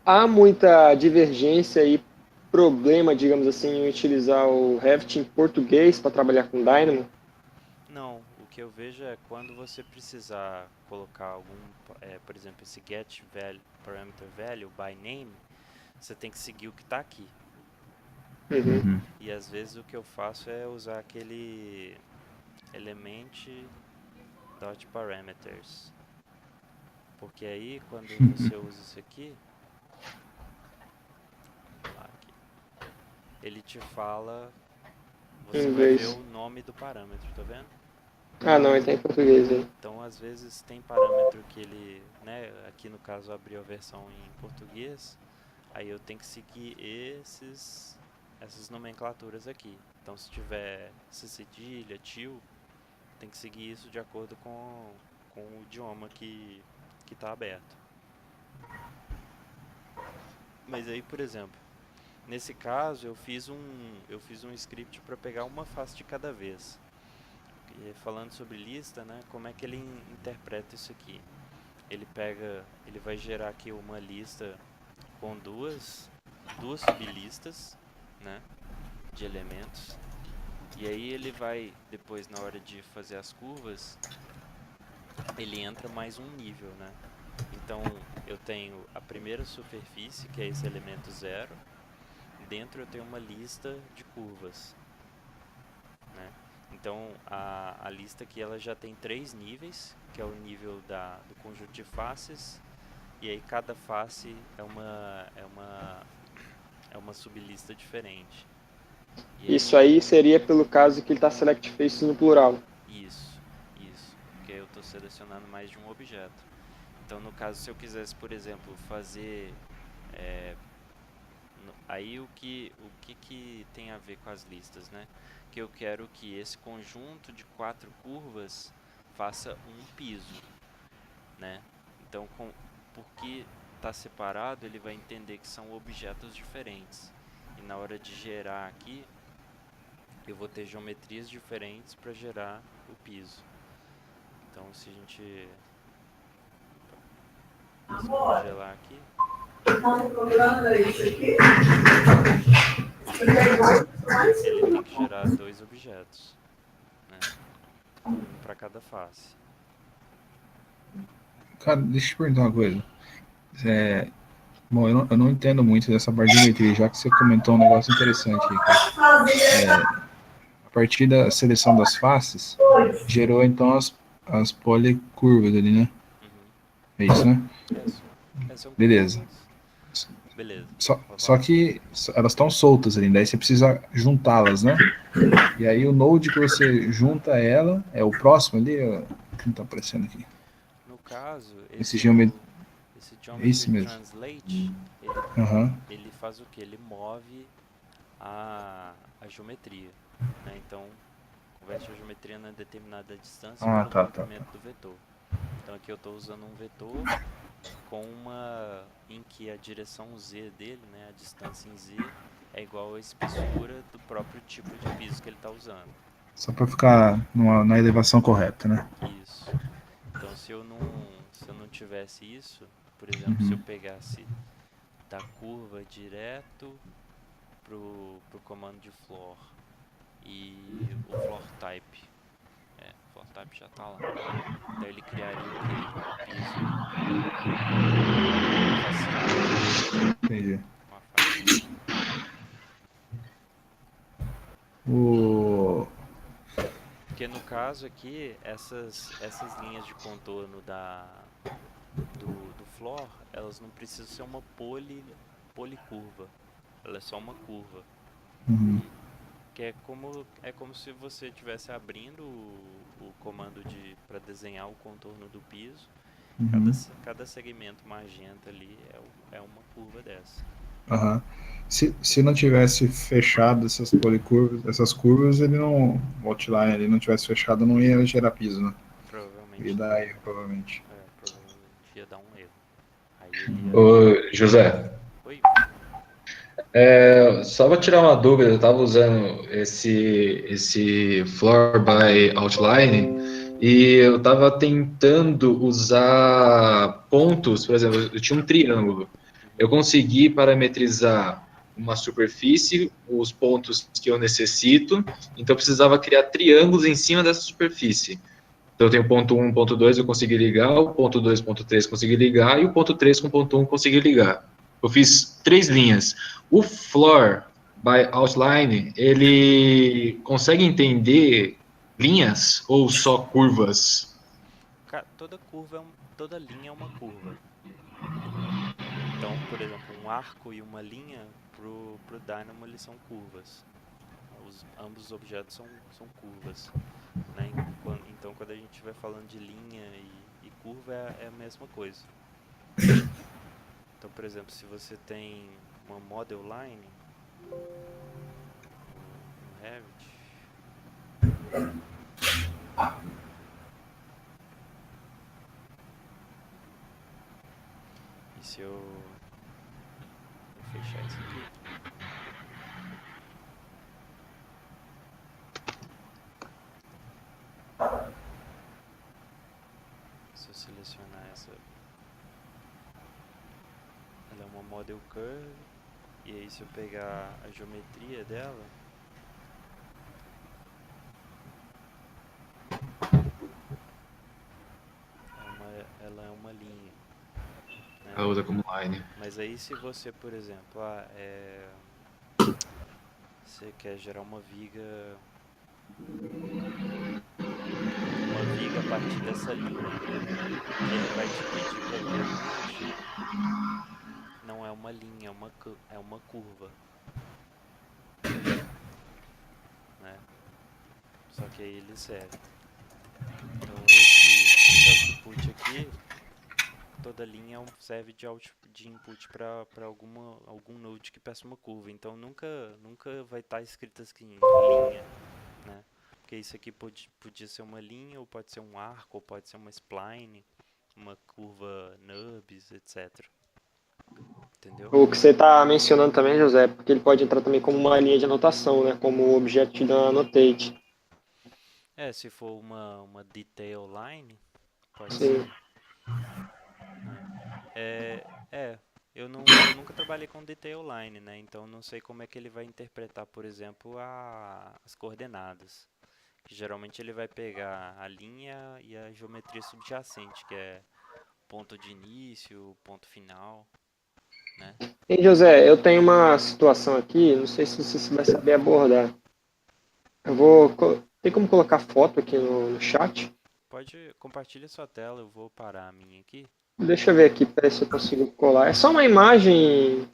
Speaker 1: há muita divergência e problema, digamos assim, em utilizar o Revit em português para trabalhar com Dynamo?
Speaker 2: Não, o que eu vejo é quando você precisar colocar por exemplo, esse get value, parameter value by name, você tem que seguir o que está aqui.
Speaker 1: Uhum.
Speaker 2: E às vezes o que eu faço é usar aquele element.parameters. Porque aí quando você usa isso aqui, vamos lá aqui, ele te fala, você
Speaker 1: Em
Speaker 2: vai ver
Speaker 1: inglês.
Speaker 2: o nome do parâmetro, tá vendo?
Speaker 1: Ah, não, ele tem em português aí.
Speaker 2: Então, às vezes tem parâmetro que ele, né, aqui no caso abriu a versão em português, aí eu tenho que seguir essas nomenclaturas aqui. Então, se tiver cedilha, til, tem que seguir isso de acordo com o idioma que está aberto. Mas aí, por exemplo, nesse caso eu fiz um script para pegar uma face de cada vez. E falando sobre lista, né, como é que ele interpreta isso aqui? Ele vai gerar aqui uma lista com duas sublistas, né, de elementos. E aí ele vai, depois na hora de fazer as curvas, ele entra mais um nível, né? Então eu tenho a primeira superfície, que é esse elemento 0. Dentro eu tenho uma lista de curvas, né? Então a lista aqui ela já tem 3 níveis, que é o nível do conjunto de faces, e aí cada face é uma sublista diferente. E
Speaker 1: Isso aí seria pelo caso que ele está select face no plural.
Speaker 2: Isso, porque eu estou selecionando mais de um objeto. Então no caso, se eu quisesse, por exemplo, fazer aí o que tem a ver com as listas, né? Que eu quero que esse conjunto de 4 curvas faça um piso, né? Então, porque está separado, ele vai entender que são objetos diferentes. E na hora de gerar aqui, eu vou ter geometrias diferentes para gerar o piso. Então, se a gente congelar aqui, ele tem que gerar 2 objetos, né? Um para cada face.
Speaker 5: Cara, deixa eu te perguntar uma coisa. Bom, eu não entendo muito dessa parte de geometria, já que você comentou um negócio interessante aí, cara. A partir da seleção das faces, gerou então as policurvas ali, né?
Speaker 2: Uhum.
Speaker 5: É isso, né?
Speaker 2: São
Speaker 5: Beleza.
Speaker 2: curvas. Beleza.
Speaker 5: Só que elas estão soltas ali, daí você precisa juntá-las, né? E aí o node que você junta ela é o próximo ali, que não tá aparecendo aqui.
Speaker 2: No caso,
Speaker 5: Esse
Speaker 2: esse
Speaker 5: Geometry mesmo.
Speaker 2: Translate,
Speaker 5: Uhum.
Speaker 2: ele faz o que? Ele move a geometria, né? Então, converte a geometria na determinada distância pelo movimento do vetor. Então aqui eu estou usando um vetor em que a direção Z dele, né, a distância em Z, é igual à espessura do próprio tipo de piso que ele está usando.
Speaker 5: Só para ficar na elevação correta, né?
Speaker 2: Isso. Então se eu não tivesse isso, por exemplo, se eu pegasse da curva direto pro comando de floor e o floor type já está lá. Então ele criaria o quê? Um piso facial.
Speaker 5: Entendi.
Speaker 2: Uma faixa.
Speaker 5: O...
Speaker 2: Porque no caso aqui, essas linhas de contorno do floor, elas não precisam ser uma policurva. Ela é só uma curva.
Speaker 5: Uhum,
Speaker 2: Que é como se você estivesse abrindo o comando para desenhar o contorno do piso.
Speaker 5: uhum,
Speaker 2: Cada segmento magenta ali é uma curva dessa.
Speaker 5: aham. Se não tivesse fechado essas policurvas, essas curvas, ele não, o outline ele não tivesse fechado, não ia gerar piso, né? Ia
Speaker 2: Provavelmente não.
Speaker 5: dar erro, provavelmente.
Speaker 2: Provavelmente ia dar um erro. Aí ele ia.
Speaker 3: Ô, José,
Speaker 2: Oi?
Speaker 3: só para tirar uma dúvida, eu estava usando esse Floor by Outline e eu estava tentando usar pontos, por exemplo, eu tinha um triângulo. Eu
Speaker 2: Uhum.
Speaker 3: consegui parametrizar uma superfície, os pontos que eu necessito, então eu precisava criar triângulos em cima dessa superfície. Então eu tenho ponto 1, ponto 2, eu consegui ligar, o ponto 2, ponto 3 consegui ligar, e o ponto 3 com o ponto 1 consegui ligar. Eu fiz 3 linhas. O Floor by Outline, ele consegue entender linhas ou só curvas?
Speaker 2: Toda linha é uma curva. Então, por exemplo, um arco e uma linha pro Dynamo eles são curvas. Ambos os objetos são curvas. Né? Então, quando a gente estiver falando de linha e curva, é a mesma coisa. Então, por exemplo, se você tem uma model line no Revit, e se eu vou fechar isso aqui, se eu selecionar essa, ela é uma model curve, e aí se eu pegar a geometria dela, ela é uma linha, né?
Speaker 3: A outra como line.
Speaker 2: Mas aí se você, por exemplo, você quer gerar uma viga a partir dessa linha, ele vai te pedir provavelmente, não é uma linha, é uma curva, né? Só que aí ele serve. Então esse output aqui, toda linha serve de input para algum node que peça uma curva. Então nunca vai estar escrito assim, linha, né? Porque isso aqui podia ser uma linha, ou pode ser um arco, ou pode ser uma spline, uma curva nubs, etc. Entendeu?
Speaker 1: O que você está mencionando também, José, porque ele pode entrar também como uma linha de anotação, né? Como objeto da annotate.
Speaker 2: Se for uma detail line, pode
Speaker 1: Sim.
Speaker 2: ser, né? Eu nunca trabalhei com detail line, né? Então não sei como é que ele vai interpretar, por exemplo, as coordenadas. Que geralmente ele vai pegar a linha e a geometria subjacente, que é ponto de início, ponto final, né?
Speaker 1: E José, eu tenho uma situação aqui, não sei se você vai saber abordar. Tem como colocar foto aqui no chat?
Speaker 2: Pode compartilhar sua tela, eu vou parar a minha aqui.
Speaker 1: Deixa eu ver aqui, peraí se eu consigo colar. É só uma imagem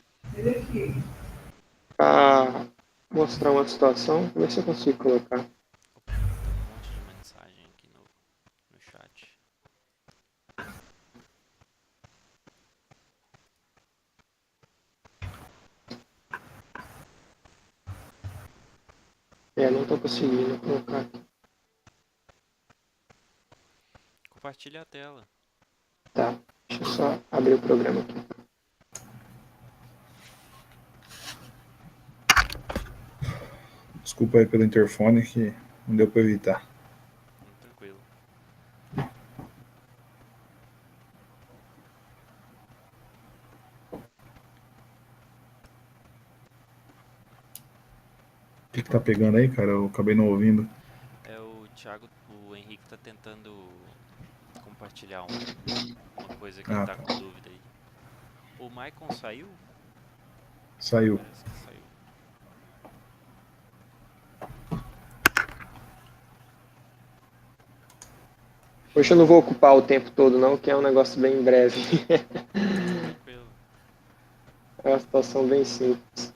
Speaker 1: para mostrar uma situação. Vou ver se eu consigo colocar.
Speaker 2: Opa, tá entrando um monte de mensagem aqui no chat.
Speaker 1: Não estou conseguindo colocar aqui.
Speaker 2: Compartilha a tela.
Speaker 1: Tá, deixa eu só abrir o programa aqui.
Speaker 5: Desculpa aí pelo interfone que não deu para evitar.
Speaker 2: Tranquilo.
Speaker 5: O que tá pegando aí, cara? Eu acabei não ouvindo.
Speaker 2: O Henrique tá tentando compartilhar uma coisa que ele
Speaker 5: Ah,
Speaker 2: tá com
Speaker 5: tá.
Speaker 2: dúvida aí. O Maicon saiu?
Speaker 5: Saiu.
Speaker 2: Parece que saiu.
Speaker 1: Hoje eu não vou ocupar o tempo todo, não, que é um negócio bem breve.
Speaker 2: Tranquilo.
Speaker 1: É uma situação bem simples.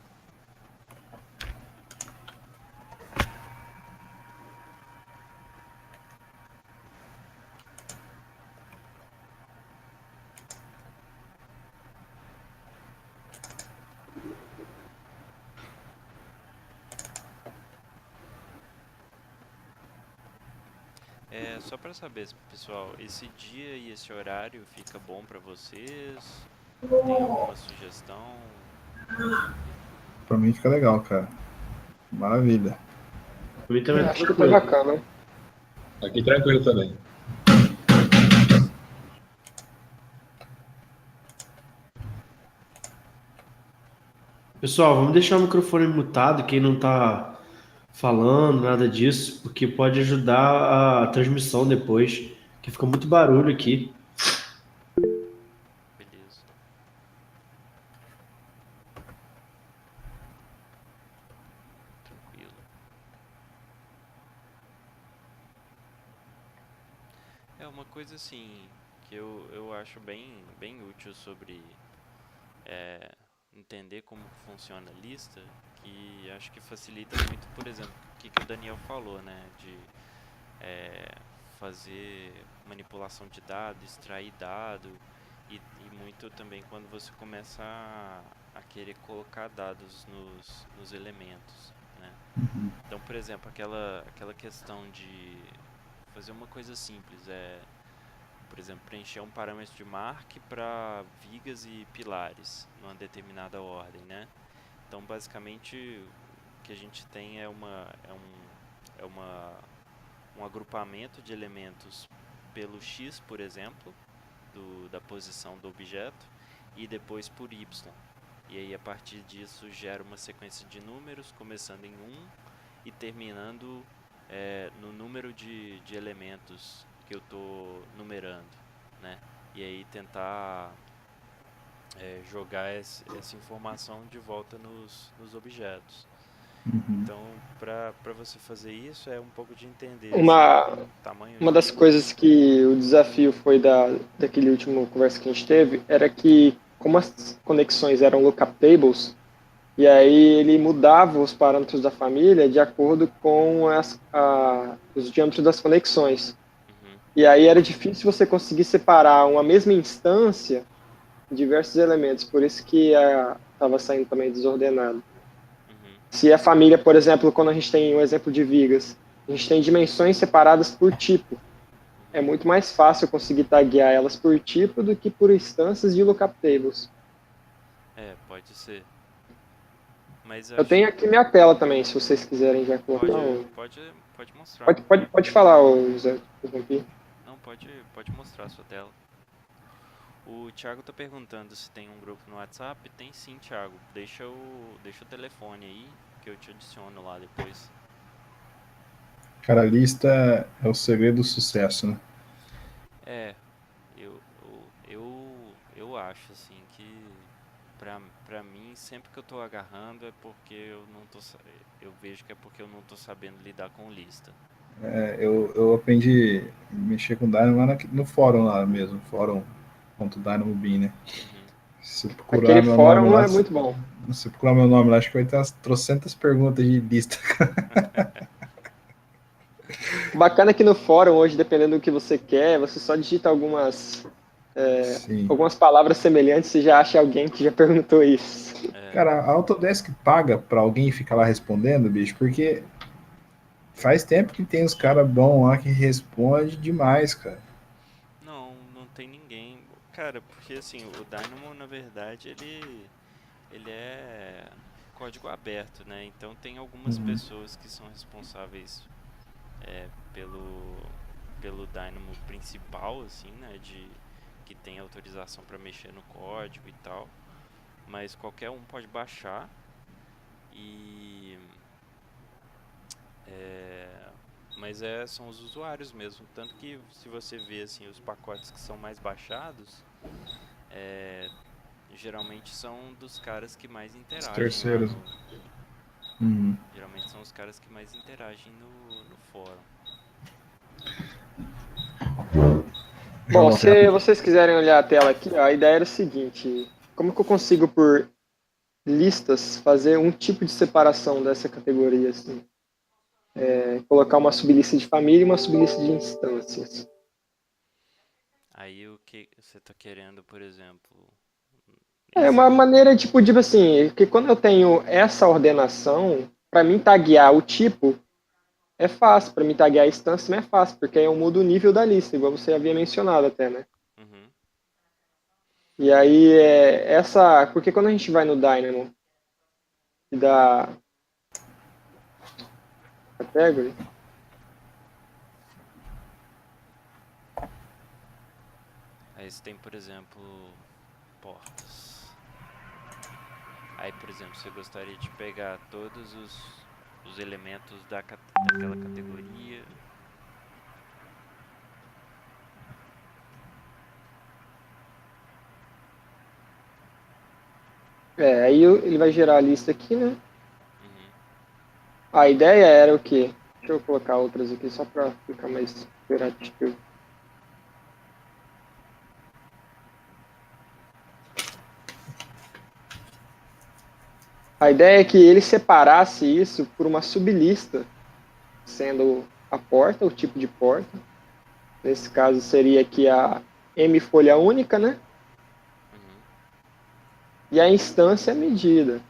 Speaker 2: Só para saber, pessoal, esse dia e esse horário fica bom para vocês? Tem alguma sugestão?
Speaker 5: Pra mim fica legal, cara. Maravilha.
Speaker 4: Pra mim também tá
Speaker 1: Acho que tá
Speaker 4: tranquilo.
Speaker 1: bacana.
Speaker 3: Aqui tranquilo também.
Speaker 4: Pessoal, vamos deixar o microfone mutado, quem não tá falando, nada disso, porque pode ajudar a transmissão depois, que fica muito barulho aqui.
Speaker 2: Beleza. Tranquilo. É uma coisa assim que eu acho bem útil sobre entender como que funciona a lista, que acho que facilita muito, por exemplo, o que o Daniel falou, né? De fazer manipulação de dado, extrair dado e muito também quando você começa a querer colocar dados nos elementos, né? Então, por exemplo, aquela questão de fazer uma coisa simples, por exemplo, preencher um parâmetro de mark para vigas e pilares numa determinada ordem, né? Então, basicamente, o que a gente tem é um agrupamento de elementos pelo x, por exemplo, da posição do objeto, e depois por y. E aí, a partir disso, gera uma sequência de números, começando em 1 e terminando no número de elementos que eu estou numerando, né? E aí tentar jogar essa informação de volta nos objetos. Então, para você fazer isso, é um pouco de entender assim,
Speaker 1: Uma,
Speaker 2: tamanho
Speaker 1: uma
Speaker 2: de...
Speaker 1: das coisas que o desafio foi daquele último conversa que a gente teve era que, como as conexões eram lookup tables, e aí ele mudava os parâmetros da família de acordo com os diâmetros das conexões.
Speaker 2: Uhum,
Speaker 1: E aí era difícil você conseguir separar uma mesma instância em diversos elementos, por isso que estava saindo também desordenado.
Speaker 2: uhum,
Speaker 1: Se a família, por exemplo, quando a gente tem um exemplo de vigas, a gente tem dimensões separadas por tipo. É
Speaker 2: uhum.
Speaker 1: muito mais fácil conseguir taguear elas por tipo do que por instâncias de lookup tables.
Speaker 2: Pode ser. Mas
Speaker 1: Eu
Speaker 2: acho
Speaker 1: tenho aqui minha tela também, se vocês quiserem já colocar.
Speaker 2: pode mostrar.
Speaker 1: Pode falar, José. Interrompi.
Speaker 2: Não, pode mostrar a sua tela. O Thiago tá perguntando se tem um grupo no WhatsApp. Tem sim, Thiago. Deixa o telefone aí que eu te adiciono lá depois.
Speaker 5: Cara, a lista é o segredo do sucesso, né?
Speaker 2: É, eu acho assim que pra mim, sempre que eu tô agarrando é porque eu vejo que é porque eu não tô sabendo lidar com lista.
Speaker 5: Eu aprendi a mexer com Dynamo lá no fórum lá mesmo, fórum.dynamo.bin, né?
Speaker 2: Uhum.
Speaker 5: Se
Speaker 1: Aquele
Speaker 5: procurar meu nome
Speaker 1: fórum
Speaker 5: lá,
Speaker 1: é muito bom.
Speaker 5: se procurar meu nome lá, acho que vai ter umas trocentas perguntas de lista.
Speaker 1: O bacana é que no fórum, hoje, dependendo do que você quer, você só digita
Speaker 5: Sim.
Speaker 1: algumas palavras semelhantes e já acha alguém que já perguntou isso.
Speaker 2: É,
Speaker 5: Cara, a Autodesk paga pra alguém ficar lá respondendo, bicho, porque faz tempo que tem os caras bons lá que responde demais, cara.
Speaker 2: não tem ninguém. Cara, porque assim, o Dynamo, na verdade, ele é código aberto, né? Então tem algumas pessoas que são responsáveis pelo Dynamo principal, assim, né? Que tem autorização para mexer no código e tal. Mas qualquer um pode baixar e mas são os usuários mesmo, tanto que se você vê assim os pacotes que são mais baixados, é, geralmente são dos caras que mais
Speaker 5: Os
Speaker 2: interagem lá
Speaker 5: terceiros.
Speaker 2: no,
Speaker 5: Uhum.
Speaker 2: geralmente são os caras que mais interagem no fórum.
Speaker 1: Bom,
Speaker 5: João,
Speaker 1: se vocês quiserem olhar a tela aqui, ó, a ideia era o seguinte: como que eu consigo, por listas, fazer um tipo de separação dessa categoria, assim? Colocar uma sublista de família e uma sublista de instâncias.
Speaker 2: Aí o que você tá querendo, por exemplo?
Speaker 1: É uma maneira, tipo assim, que quando eu tenho essa ordenação, para mim taguear o tipo é fácil, para mim taguear a instância também é fácil, porque aí eu mudo o nível da lista, igual você havia mencionado até, né?
Speaker 2: Uhum.
Speaker 1: E aí, porque quando a gente vai no Dynamo e dá category,
Speaker 2: Aí você tem, por exemplo, portas. Aí, por exemplo, você gostaria de pegar todos os elementos daquela categoria.
Speaker 1: aí ele vai gerar a lista aqui, né?
Speaker 2: Uhum.
Speaker 1: A ideia era o quê? Deixa eu colocar outras aqui só para ficar mais interativo. A ideia é que ele separasse isso por uma sublista, sendo a porta, o tipo de porta. Nesse caso seria aqui a M folha única, né?
Speaker 2: Uhum.
Speaker 1: E a instância é medida.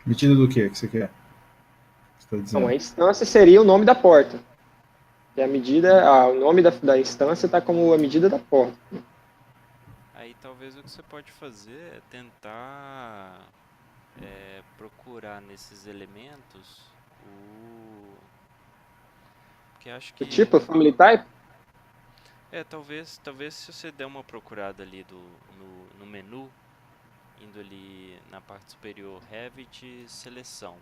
Speaker 5: Medida do que você quer? Você está
Speaker 1: Então, a
Speaker 5: dizendo?
Speaker 1: instância seria o nome da porta. E a medida, o nome da instância está como a medida da porta.
Speaker 2: Aí talvez o que você pode fazer é tentar procurar nesses elementos o. Porque acho
Speaker 1: O
Speaker 2: que.
Speaker 1: tipo, family type,
Speaker 2: Talvez se você der uma procurada ali no menu, indo ali na parte superior, Revit, seleção.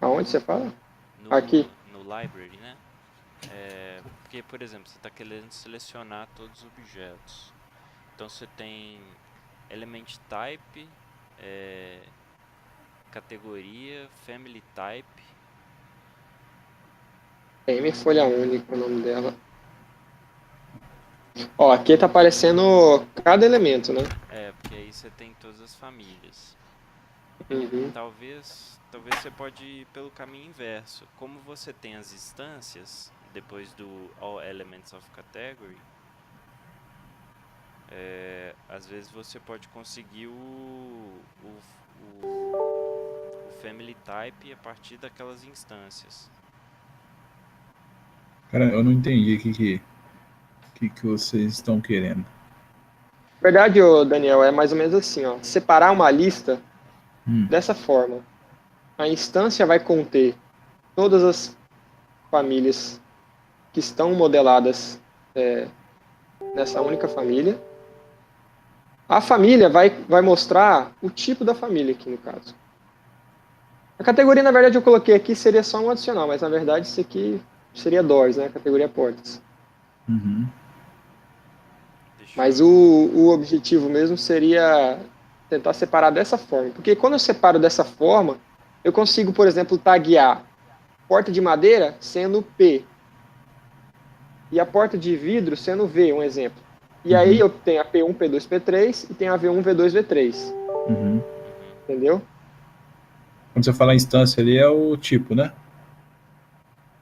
Speaker 1: aonde você fala? Aqui.
Speaker 2: No library, né? Porque, por exemplo, você está querendo selecionar todos os objetos. Então você tem element type, categoria, family type.
Speaker 1: M folha única, o nome dela. Ó, aqui está aparecendo cada elemento, né?
Speaker 2: Porque aí você tem todas as famílias.
Speaker 1: Uhum.
Speaker 2: Talvez você pode ir pelo caminho inverso. Como você tem as instâncias depois do All Elements of Category, às vezes você pode conseguir o Family Type a partir daquelas instâncias.
Speaker 5: Cara, eu não entendi o que vocês estão querendo.
Speaker 1: Na verdade, ô Daniel, é mais ou menos assim, ó. Separar uma lista dessa forma. A instância vai conter todas as famílias que estão modeladas nessa única família. A família vai mostrar o tipo da família aqui, no caso. A categoria, na verdade, eu coloquei aqui, seria só um adicional, mas na verdade isso aqui seria doors, né? A categoria portas.
Speaker 5: Uhum.
Speaker 2: Deixa
Speaker 1: Mas
Speaker 2: eu...
Speaker 1: o objetivo mesmo seria tentar separar dessa forma. Porque quando eu separo dessa forma, eu consigo, por exemplo, taguear porta de madeira sendo P e a porta de vidro sendo V, um exemplo. E aí eu tenho a P1, P2, P3 e tenho a V1, V2, V3.
Speaker 5: Uhum.
Speaker 1: Entendeu?
Speaker 5: Quando você fala instância ali, é o tipo, né?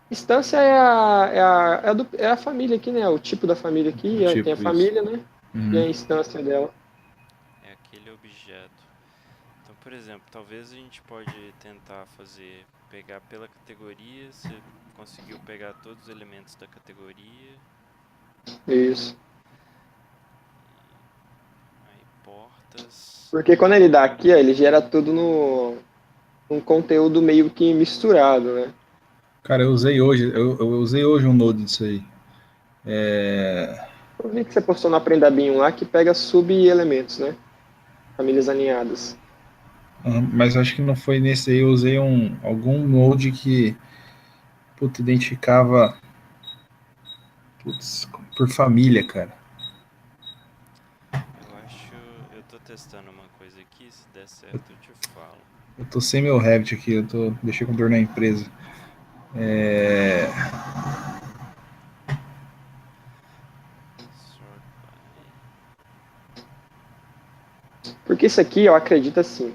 Speaker 1: Instância é a família aqui, né? O tipo da família aqui,
Speaker 5: O
Speaker 1: tem a
Speaker 5: tipo, isso.
Speaker 1: família, né? E a instância dela.
Speaker 2: É aquele objeto. Então, por exemplo, talvez a gente pode tentar pegar pela categoria, você conseguiu pegar todos os elementos da categoria.
Speaker 1: Isso.
Speaker 2: Aí portas.
Speaker 1: Porque quando ele dá aqui, ó, ele gera tudo num conteúdo meio que misturado, né?
Speaker 5: Cara, eu usei hoje um node disso aí.
Speaker 1: Eu vi que você postou no Aprenda Bem lá que pega sub-elementos, né? Famílias alinhadas.
Speaker 5: Mas acho que não foi nesse aí, eu usei algum node que identificava por família, cara.
Speaker 2: Eu tô testando uma coisa aqui, se der certo eu te falo.
Speaker 5: Eu tô sem meu Revit aqui, deixei com dor na empresa.
Speaker 1: Porque isso aqui, eu acredito assim,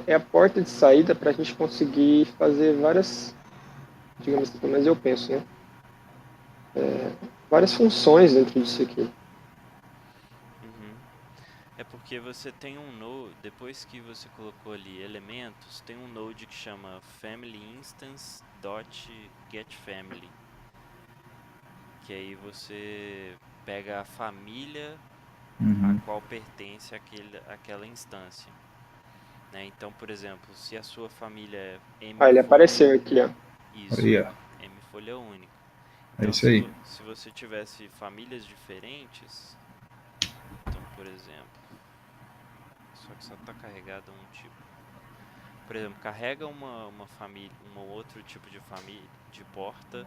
Speaker 1: é a porta de saída para a gente conseguir fazer várias, digamos assim, pelo menos eu penso, né? Várias funções dentro disso aqui.
Speaker 2: Uhum. É porque você tem um node, depois que você colocou ali elementos, tem um node que chama familyInstance.getFamily, que aí você pega a família a
Speaker 5: Uhum.
Speaker 2: qual pertence aquela instância, né? Então, por exemplo, se a sua família é M
Speaker 1: Ah, ele
Speaker 2: folha,
Speaker 1: apareceu aqui, ó.
Speaker 2: isso,
Speaker 5: Aí, ó.
Speaker 2: M folha única.
Speaker 5: É
Speaker 2: Então,
Speaker 5: isso aí.
Speaker 2: se você tivesse famílias diferentes, então, por exemplo, só que só está carregado um tipo. Por exemplo, carrega uma família, um outro tipo de família de porta,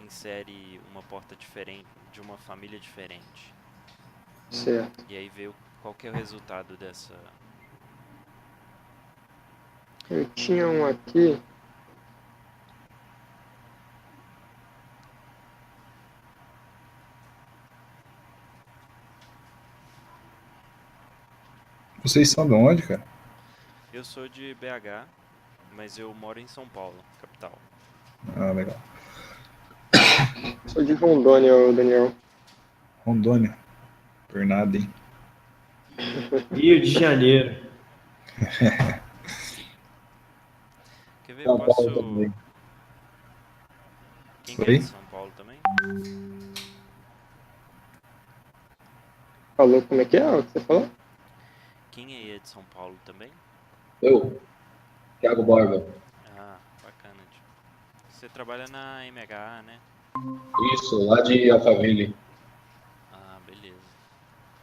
Speaker 2: insere uma porta diferente de uma família diferente.
Speaker 1: Certo.
Speaker 2: E aí vê qual que é o resultado dessa.
Speaker 1: Eu tinha um aqui.
Speaker 5: Vocês são de onde, cara?
Speaker 2: Eu sou de BH, mas eu moro em São Paulo, capital.
Speaker 5: Ah, legal.
Speaker 1: Sou de Rondônia, o Daniel.
Speaker 5: Rondônia. Por nada, hein?
Speaker 4: Rio de Janeiro.
Speaker 2: Quer ver? Eu
Speaker 3: São Paulo
Speaker 2: posso.
Speaker 3: também.
Speaker 2: Quem que é de
Speaker 5: Oi?
Speaker 2: São Paulo também?
Speaker 1: Falou como é que é o que você falou?
Speaker 2: Quem aí é de São Paulo também?
Speaker 3: Eu, Thiago Borba.
Speaker 2: Ah, bacana. Você trabalha na MH, né?
Speaker 3: Isso, lá de Alphaville.
Speaker 2: Ah, beleza.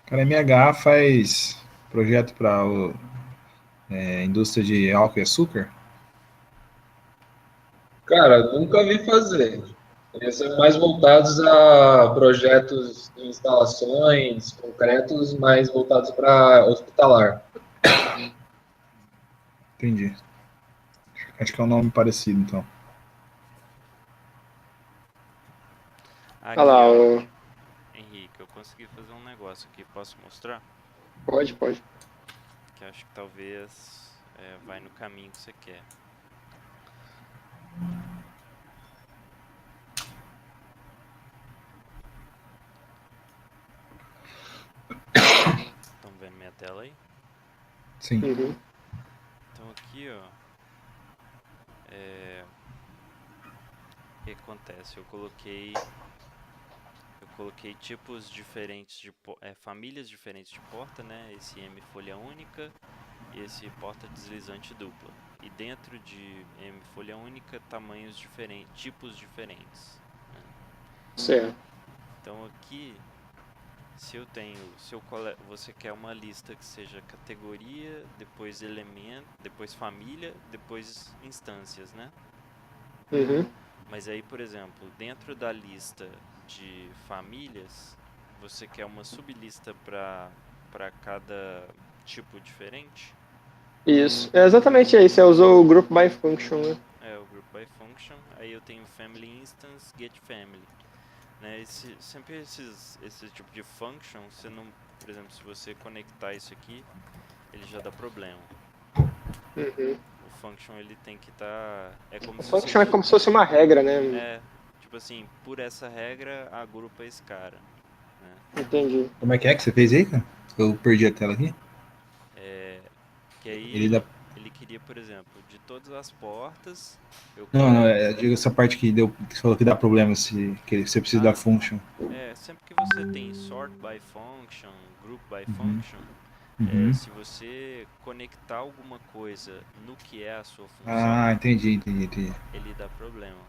Speaker 5: Cara, a MH faz projeto para indústria de álcool e açúcar.
Speaker 3: Cara, nunca vi fazer. Eles são mais voltados a projetos de instalações concretos, mais voltados para hospitalar.
Speaker 5: Entendi. Acho que é um nome parecido, então.
Speaker 1: Olha
Speaker 2: Aqui,
Speaker 1: lá,
Speaker 2: ó.
Speaker 1: o...
Speaker 2: Henrique, eu consegui fazer um negócio aqui. Posso mostrar?
Speaker 1: pode, pode.
Speaker 2: Que acho que talvez vai no caminho que você quer. Estão vendo minha tela aí?
Speaker 5: Sim.
Speaker 1: Uhum.
Speaker 2: Então aqui, ó. O que acontece? Eu coloquei tipos diferentes famílias diferentes de porta, né? Esse M folha única e esse porta deslizante dupla. E dentro de M folha única, tamanhos diferentes, tipos diferentes, né?
Speaker 1: Certo.
Speaker 2: Então aqui, você quer uma lista que seja categoria, depois elemento, depois família, depois instâncias, né?
Speaker 1: Uhum.
Speaker 2: Mas aí, por exemplo, dentro da lista de famílias, você quer uma sublista para cada tipo diferente?
Speaker 1: Isso. É exatamente isso. Você usou o Group by Function, né?
Speaker 2: É o group by function. Aí eu tenho family instance, get family, né? Sempre esse tipo de function, você não, por exemplo, se você conectar isso aqui, ele já dá problema.
Speaker 1: Uhum.
Speaker 2: O function ele tem que estar, é como
Speaker 1: O
Speaker 2: se você
Speaker 1: function é como se fosse uma regra, né?
Speaker 2: tipo assim, por essa regra agrupa esse cara, né?
Speaker 1: Entendi.
Speaker 5: Como é que você fez aí, cara? Eu perdi a tela aqui.
Speaker 2: Que aí
Speaker 5: Ele dá...
Speaker 2: ele queria, por exemplo, de todas as portas, eu
Speaker 5: Não, não,
Speaker 2: quero.
Speaker 5: digo essa parte que você falou que dá problema que você precisa da
Speaker 2: Ah,
Speaker 5: function.
Speaker 2: sempre que você tem sort by function, group by
Speaker 5: Uhum.
Speaker 2: function,
Speaker 5: Uhum.
Speaker 2: se você conectar alguma coisa no que é a sua função,
Speaker 5: Ah, entendi.
Speaker 2: ele dá problema.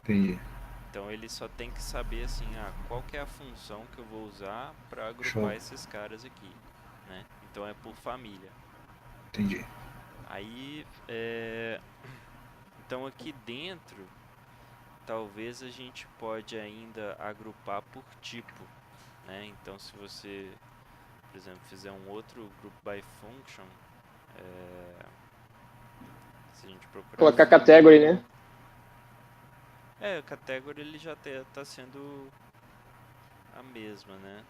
Speaker 5: Entendi.
Speaker 2: Então ele só tem que saber assim, qual que é a função que eu vou usar para
Speaker 5: Show.
Speaker 2: agrupar esses caras aqui, né? Então é por família.
Speaker 5: Entendi.
Speaker 2: Aí, então aqui dentro, talvez a gente pode ainda agrupar por tipo, né? Então se você, por exemplo, fizer um outro group by function, se a gente procurar
Speaker 1: Colocar category, né?
Speaker 2: o category ele já tá sendo a mesma, né?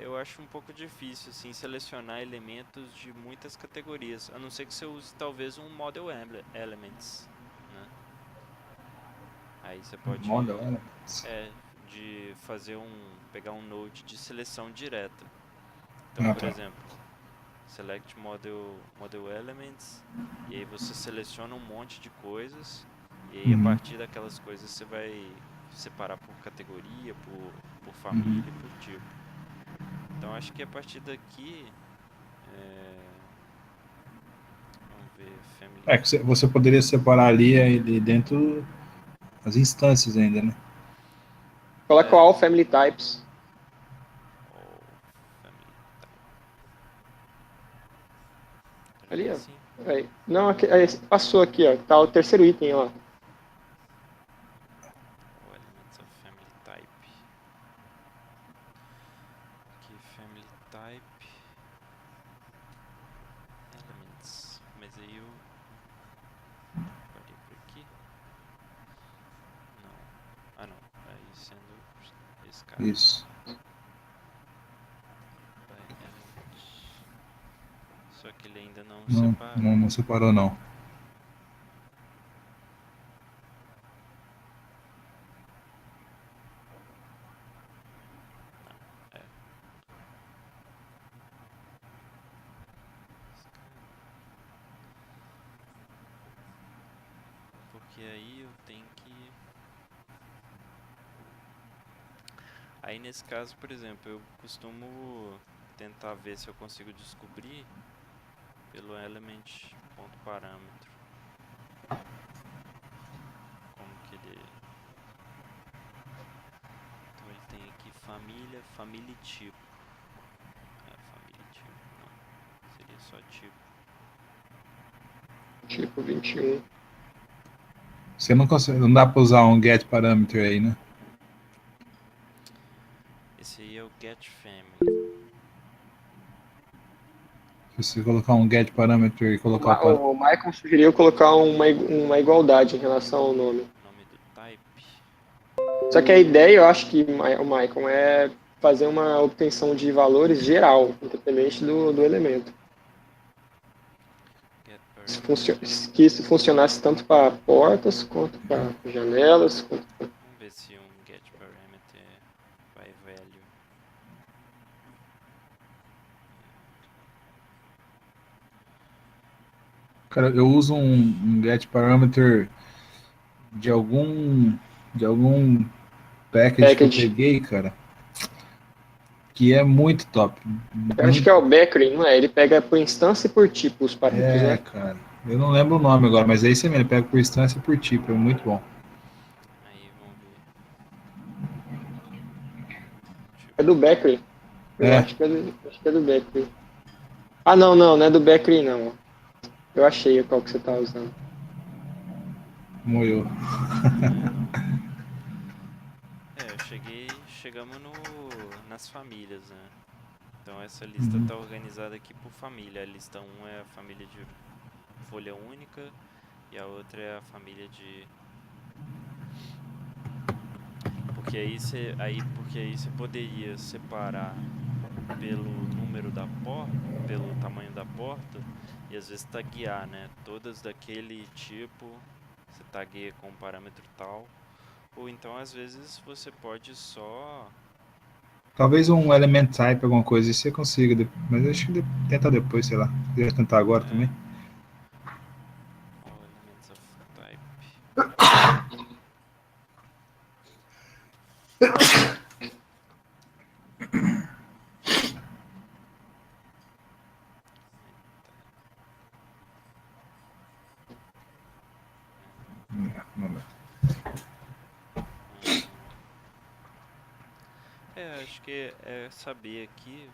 Speaker 2: Eu acho um pouco difícil assim selecionar elementos de muitas categorias, a não ser que você use talvez um Model Elements, né? Aí você pode
Speaker 5: Model, né?
Speaker 2: é, de pegar um node de seleção direta. Então,
Speaker 5: Ah,
Speaker 2: por
Speaker 5: tá.
Speaker 2: exemplo, select model elements, e aí você seleciona um monte de coisas, e aí a
Speaker 5: Uhum.
Speaker 2: partir daquelas coisas você vai separar por categoria, por família e por tipo. Então acho que a partir daqui, vamos ver, family
Speaker 5: É que você poderia separar ali dentro as instâncias ainda, né?
Speaker 1: Coloca o
Speaker 2: é,
Speaker 1: all family types.
Speaker 2: ou family type. Já
Speaker 1: Ali,
Speaker 2: tá
Speaker 1: ó.
Speaker 2: assim.
Speaker 1: Aí. Não, passou aqui, ó. Tá o terceiro item, ó.
Speaker 2: Ou elements of family type. Aqui, family type. Elements. Mas aí eu parei por aqui. Não. Ah, não. Aí sendo esse cara.
Speaker 5: Isso.
Speaker 2: By element. Só que ele ainda não
Speaker 5: Não,
Speaker 2: separa.
Speaker 5: não separou, não.
Speaker 2: Não. É. Esse cara. Porque aí eu tenho que. Aí nesse caso, por exemplo, eu costumo tentar ver se eu consigo descobrir pelo element.parâmetro como que ele. Então ele tem aqui família, família e tipo. Família e tipo, não. Seria só tipo.
Speaker 1: Tipo 21.
Speaker 5: Você não consegue, não dá pra usar um get parameter aí, né?
Speaker 2: Esse aí é o get family.
Speaker 5: Se você colocar um get parameter e colocar o
Speaker 1: O Michael sugeriu colocar uma igualdade em relação ao nome.
Speaker 2: Nome do type.
Speaker 1: Só que a ideia, eu acho que o Michael é fazer uma obtenção de valores geral, independente do elemento.
Speaker 2: Get parameter.
Speaker 1: Que isso funcionasse tanto para portas, quanto para janelas, quanto para...
Speaker 2: Vamos ver se um get parameter by value.
Speaker 5: Cara, eu uso um get parameter de algum package que eu
Speaker 1: package.
Speaker 5: peguei, cara, que é muito top.
Speaker 1: Eu acho que é o Beckery, não é? Ele pega por instância e por tipo os parâmetros,
Speaker 5: É,
Speaker 1: né?
Speaker 5: cara. Eu não lembro o nome agora, mas é isso mesmo. Ele pega por instância e por tipo. É muito bom.
Speaker 2: Aí vamos ver.
Speaker 1: É
Speaker 2: Tipo,
Speaker 1: do Beckery. Eu
Speaker 5: É,
Speaker 1: acho que é do Beckery. Ah, não é do Beckery, não. Eu achei qual que você tá usando.
Speaker 5: moeu.
Speaker 2: chegamos nas famílias, né? Então essa lista está organizada aqui por família. A lista 1 é a família de folha única e a outra é a família de. Porque aí você poderia separar pelo número da porta, pelo tamanho da porta e às vezes taguear, né? Todas daquele tipo, você tagueia com um parâmetro tal. Ou então às vezes você pode só.
Speaker 5: Talvez um element type, alguma coisa, e você consiga. Mas eu acho que tenta depois, sei lá. Queria tentar agora também.
Speaker 2: All elements of type.
Speaker 5: Não dá.
Speaker 2: Acho que é saber aqui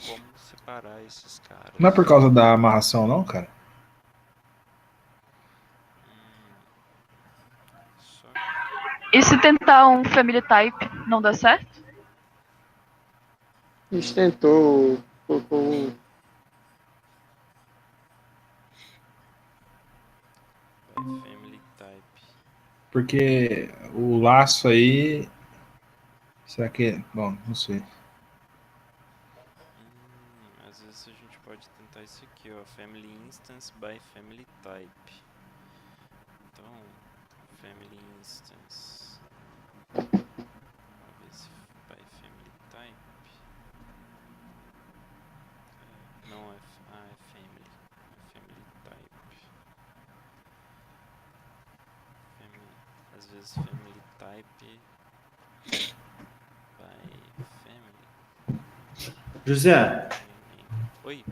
Speaker 2: como separar esses
Speaker 5: Não é por
Speaker 2: caras.
Speaker 5: causa da amarração, não, cara?
Speaker 2: Só
Speaker 6: E se tentar um family type, não dá certo?
Speaker 1: A gente tentou, colocou
Speaker 2: by family type.
Speaker 5: Porque o laço aí. Será que. Bom, não sei.
Speaker 2: Às vezes a gente pode tentar isso aqui, ó, family instance by family type. Então, family instance. Vamos ver se by family type. Não é, é family. É family type. Às vezes family type by family.
Speaker 4: José,
Speaker 2: Oi,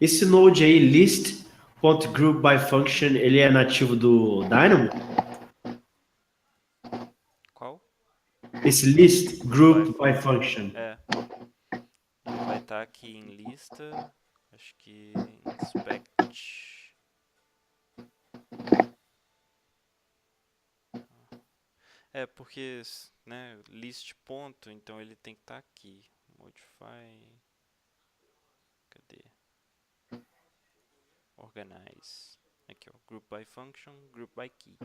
Speaker 4: esse node aí, list.groupByFunction, ele é nativo do Dynamo?
Speaker 2: qual?
Speaker 4: Esse list group by function.
Speaker 2: É. Ele vai estar aqui em lista. Acho que inspect. É porque, né, list ponto, então ele tem que estar aqui. Modify. Cadê? Organize. Aqui, ó. Group by function, group by key.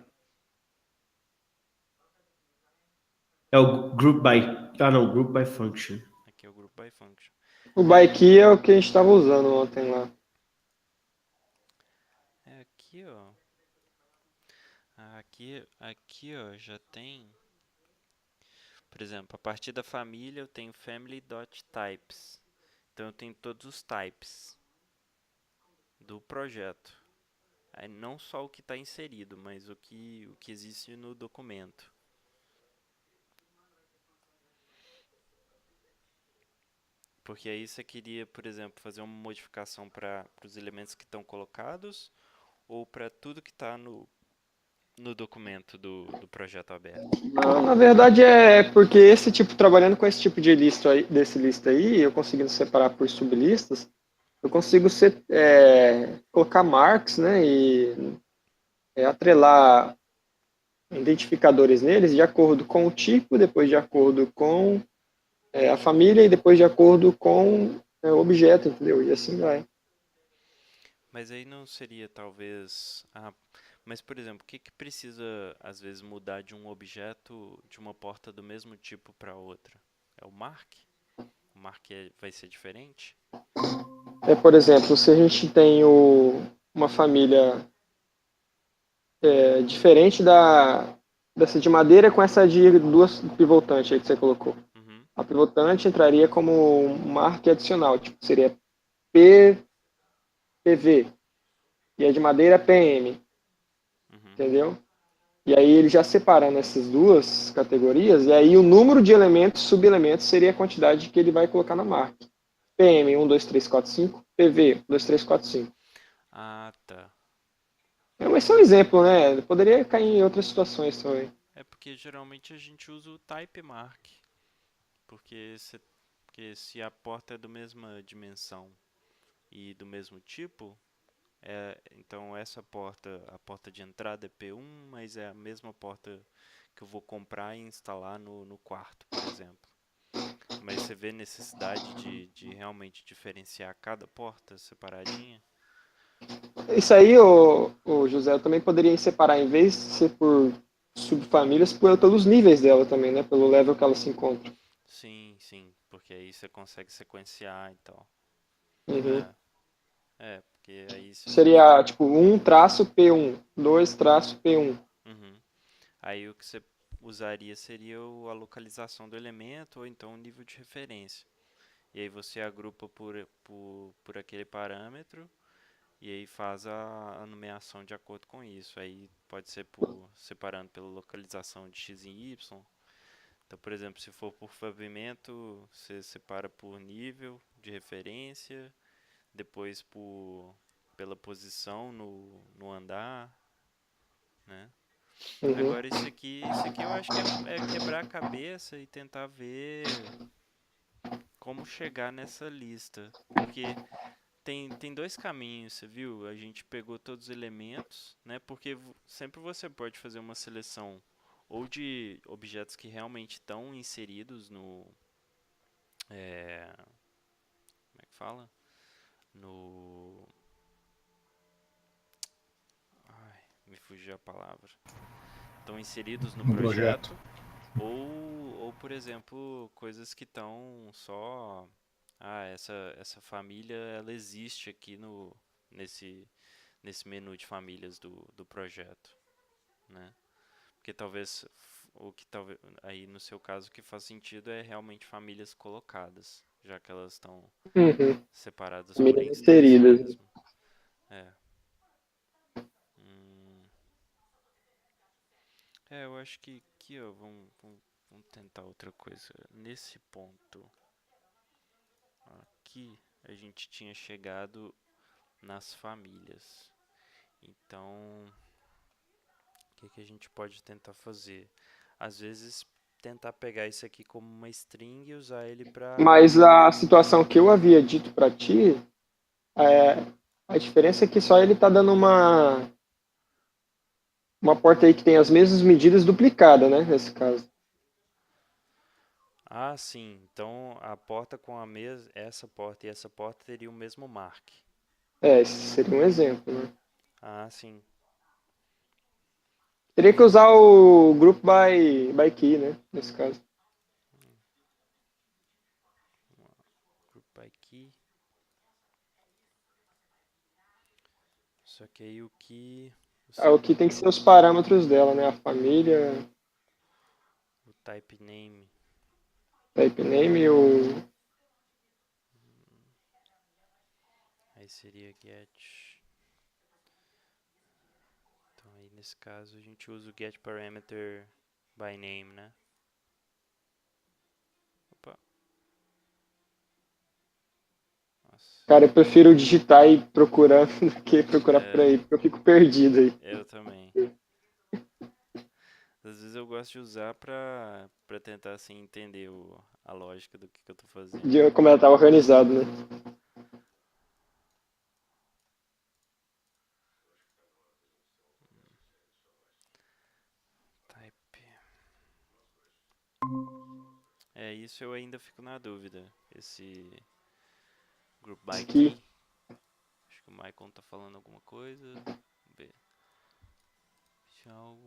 Speaker 4: É o group by. Ah, não, group by function.
Speaker 2: Aqui é o group by function.
Speaker 1: O by key é o que a gente estava usando ontem lá.
Speaker 2: É aqui, ó. Aqui, ó, já tem. Por exemplo, a partir da família eu tenho family.types. Então eu tenho todos os types do projeto. Aí não só o que está inserido, mas o que existe no documento. Porque aí você queria, por exemplo, fazer uma modificação para os elementos que estão colocados ou para tudo que está no documento do projeto aberto.
Speaker 1: Não, na verdade é porque esse tipo, trabalhando com esse tipo de lista aí, desse lista aí, eu conseguindo separar por sublistas, eu consigo colocar marks, né, e atrelar identificadores neles de acordo com o tipo, depois de acordo com a família e depois de acordo com o objeto, entendeu? E assim vai.
Speaker 2: Mas aí não seria talvez... mas, por exemplo, o que precisa, às vezes, mudar de um objeto, de uma porta do mesmo tipo para outra? É o mark? O mark vai ser diferente?
Speaker 1: Por exemplo, se a gente tem uma família diferente dessa de madeira com essa de duas pivotantes aí que você colocou.
Speaker 2: Uhum,
Speaker 1: A pivotante entraria como um mark adicional, tipo, seria P, PV, e a de madeira PM,
Speaker 2: uhum.
Speaker 1: entendeu? E aí ele já separando essas duas categorias, e aí o número de elementos, subelementos, seria a quantidade que ele vai colocar na mark. PM 1, 2, 3, 4, 5, PV 1, 2, 3, 4, 5.
Speaker 2: Ah, tá.
Speaker 1: Esse é um exemplo, né? Poderia cair em outras situações também.
Speaker 2: É porque geralmente a gente usa o type mark. Porque se a porta é da mesma dimensão e do mesmo tipo, então essa porta, a porta de entrada é P1, mas é a mesma porta que eu vou comprar e instalar no quarto, por exemplo. Mas você vê necessidade de realmente diferenciar cada porta separadinha?
Speaker 1: Isso aí, o José, eu também poderia separar, em vez de ser por subfamílias, pelos níveis dela também, né? Pelo level que ela se encontra.
Speaker 2: Sim, sim, porque aí você consegue sequenciar e tal.
Speaker 1: Uhum.
Speaker 2: Porque aí se você
Speaker 1: Seria,
Speaker 2: for...
Speaker 1: tipo, 1-P1, 2-P1.
Speaker 2: Uhum. Aí o que você usaria seria a localização do elemento ou então o nível de referência. E aí você agrupa por aquele parâmetro e aí faz a nomeação de acordo com isso. Aí pode ser separando pela localização de x e y. Então, por exemplo, se for por pavimento, você separa por nível de referência, depois pela posição no andar, né?
Speaker 1: Uhum.
Speaker 2: Agora isso aqui eu acho que é quebrar a cabeça e tentar ver como chegar nessa lista, porque tem dois caminhos, você viu? A gente pegou todos os elementos, né? Porque sempre você pode fazer uma seleção ou de objetos que realmente estão inseridos como é que fala? No... Ai, me fugiu a palavra. Estão inseridos no
Speaker 5: No projeto.
Speaker 2: projeto, ou, por exemplo, coisas que estão só... essa família, ela existe aqui nesse, nesse menu de famílias do projeto, né? Porque talvez o que talvez aí no seu caso o que faz sentido é realmente famílias colocadas, já que elas estão
Speaker 1: Uhum.
Speaker 2: separadas por
Speaker 1: Famílias
Speaker 2: instância
Speaker 1: inseridas.
Speaker 2: mesmo. É. Eu acho que aqui, ó, vamos tentar outra coisa. Nesse ponto aqui, a gente tinha chegado nas famílias. Então, o que a gente pode tentar fazer? Às vezes, tentar pegar isso aqui como uma string e usar ele para...
Speaker 1: Mas a situação que eu havia dito para ti, é, a diferença é que só ele está dando uma porta aí que tem as mesmas medidas duplicada, né? Nesse caso.
Speaker 2: Ah, sim. Então, a porta com a mesma... Essa porta e essa porta teriam o mesmo mark.
Speaker 1: Esse seria um exemplo, né?
Speaker 2: Ah, sim.
Speaker 1: Teria que usar o group by key, né? Nesse caso.
Speaker 2: Group by key. Só que aí o que...
Speaker 1: O que tem que ser os parâmetros dela, né? A família,
Speaker 2: O type name.
Speaker 1: type name e o...
Speaker 2: Aí seria get. Então aí nesse caso a gente usa o get parameter by name, né? Opa. Nossa.
Speaker 1: Cara, eu prefiro digitar e procurar do que procurar por
Speaker 2: É,
Speaker 1: aí, porque eu fico perdido aí.
Speaker 2: eu também. Às vezes eu gosto de usar pra tentar assim entender a lógica do que eu tô fazendo.
Speaker 1: De como ela tá organizado, né?
Speaker 2: Type. Isso eu ainda fico na dúvida. Esse group by
Speaker 1: Aqui.
Speaker 2: key. Acho que o Michael tá falando alguma coisa. Vamos ver.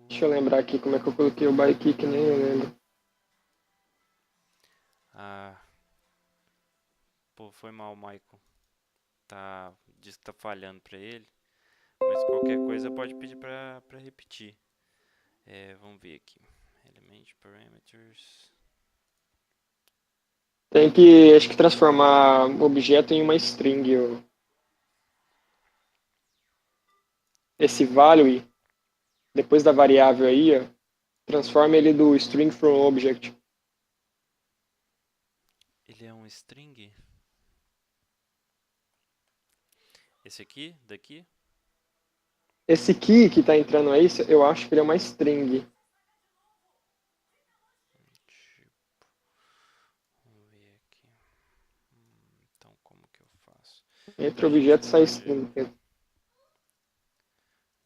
Speaker 1: Deixa eu lembrar aqui como é que eu coloquei o by key, que nem eu lembro.
Speaker 2: Ah. Pô, foi mal, Michael. Diz que tá falhando pra ele. Mas qualquer coisa pode pedir pra repetir. Vamos ver aqui. Element parameters.
Speaker 1: Tem que, acho que, transformar o objeto em uma string. Esse value, depois da variável aí, ó, transforma ele do string from object.
Speaker 2: Ele é um string? Esse aqui? Daqui?
Speaker 1: Esse key que tá entrando aí, eu acho que ele é uma string.
Speaker 2: Tipo. Vamos ver aqui. Então como que eu faço?
Speaker 1: Entre
Speaker 2: A gente
Speaker 1: objeto sai
Speaker 2: pode-
Speaker 1: string.
Speaker 2: A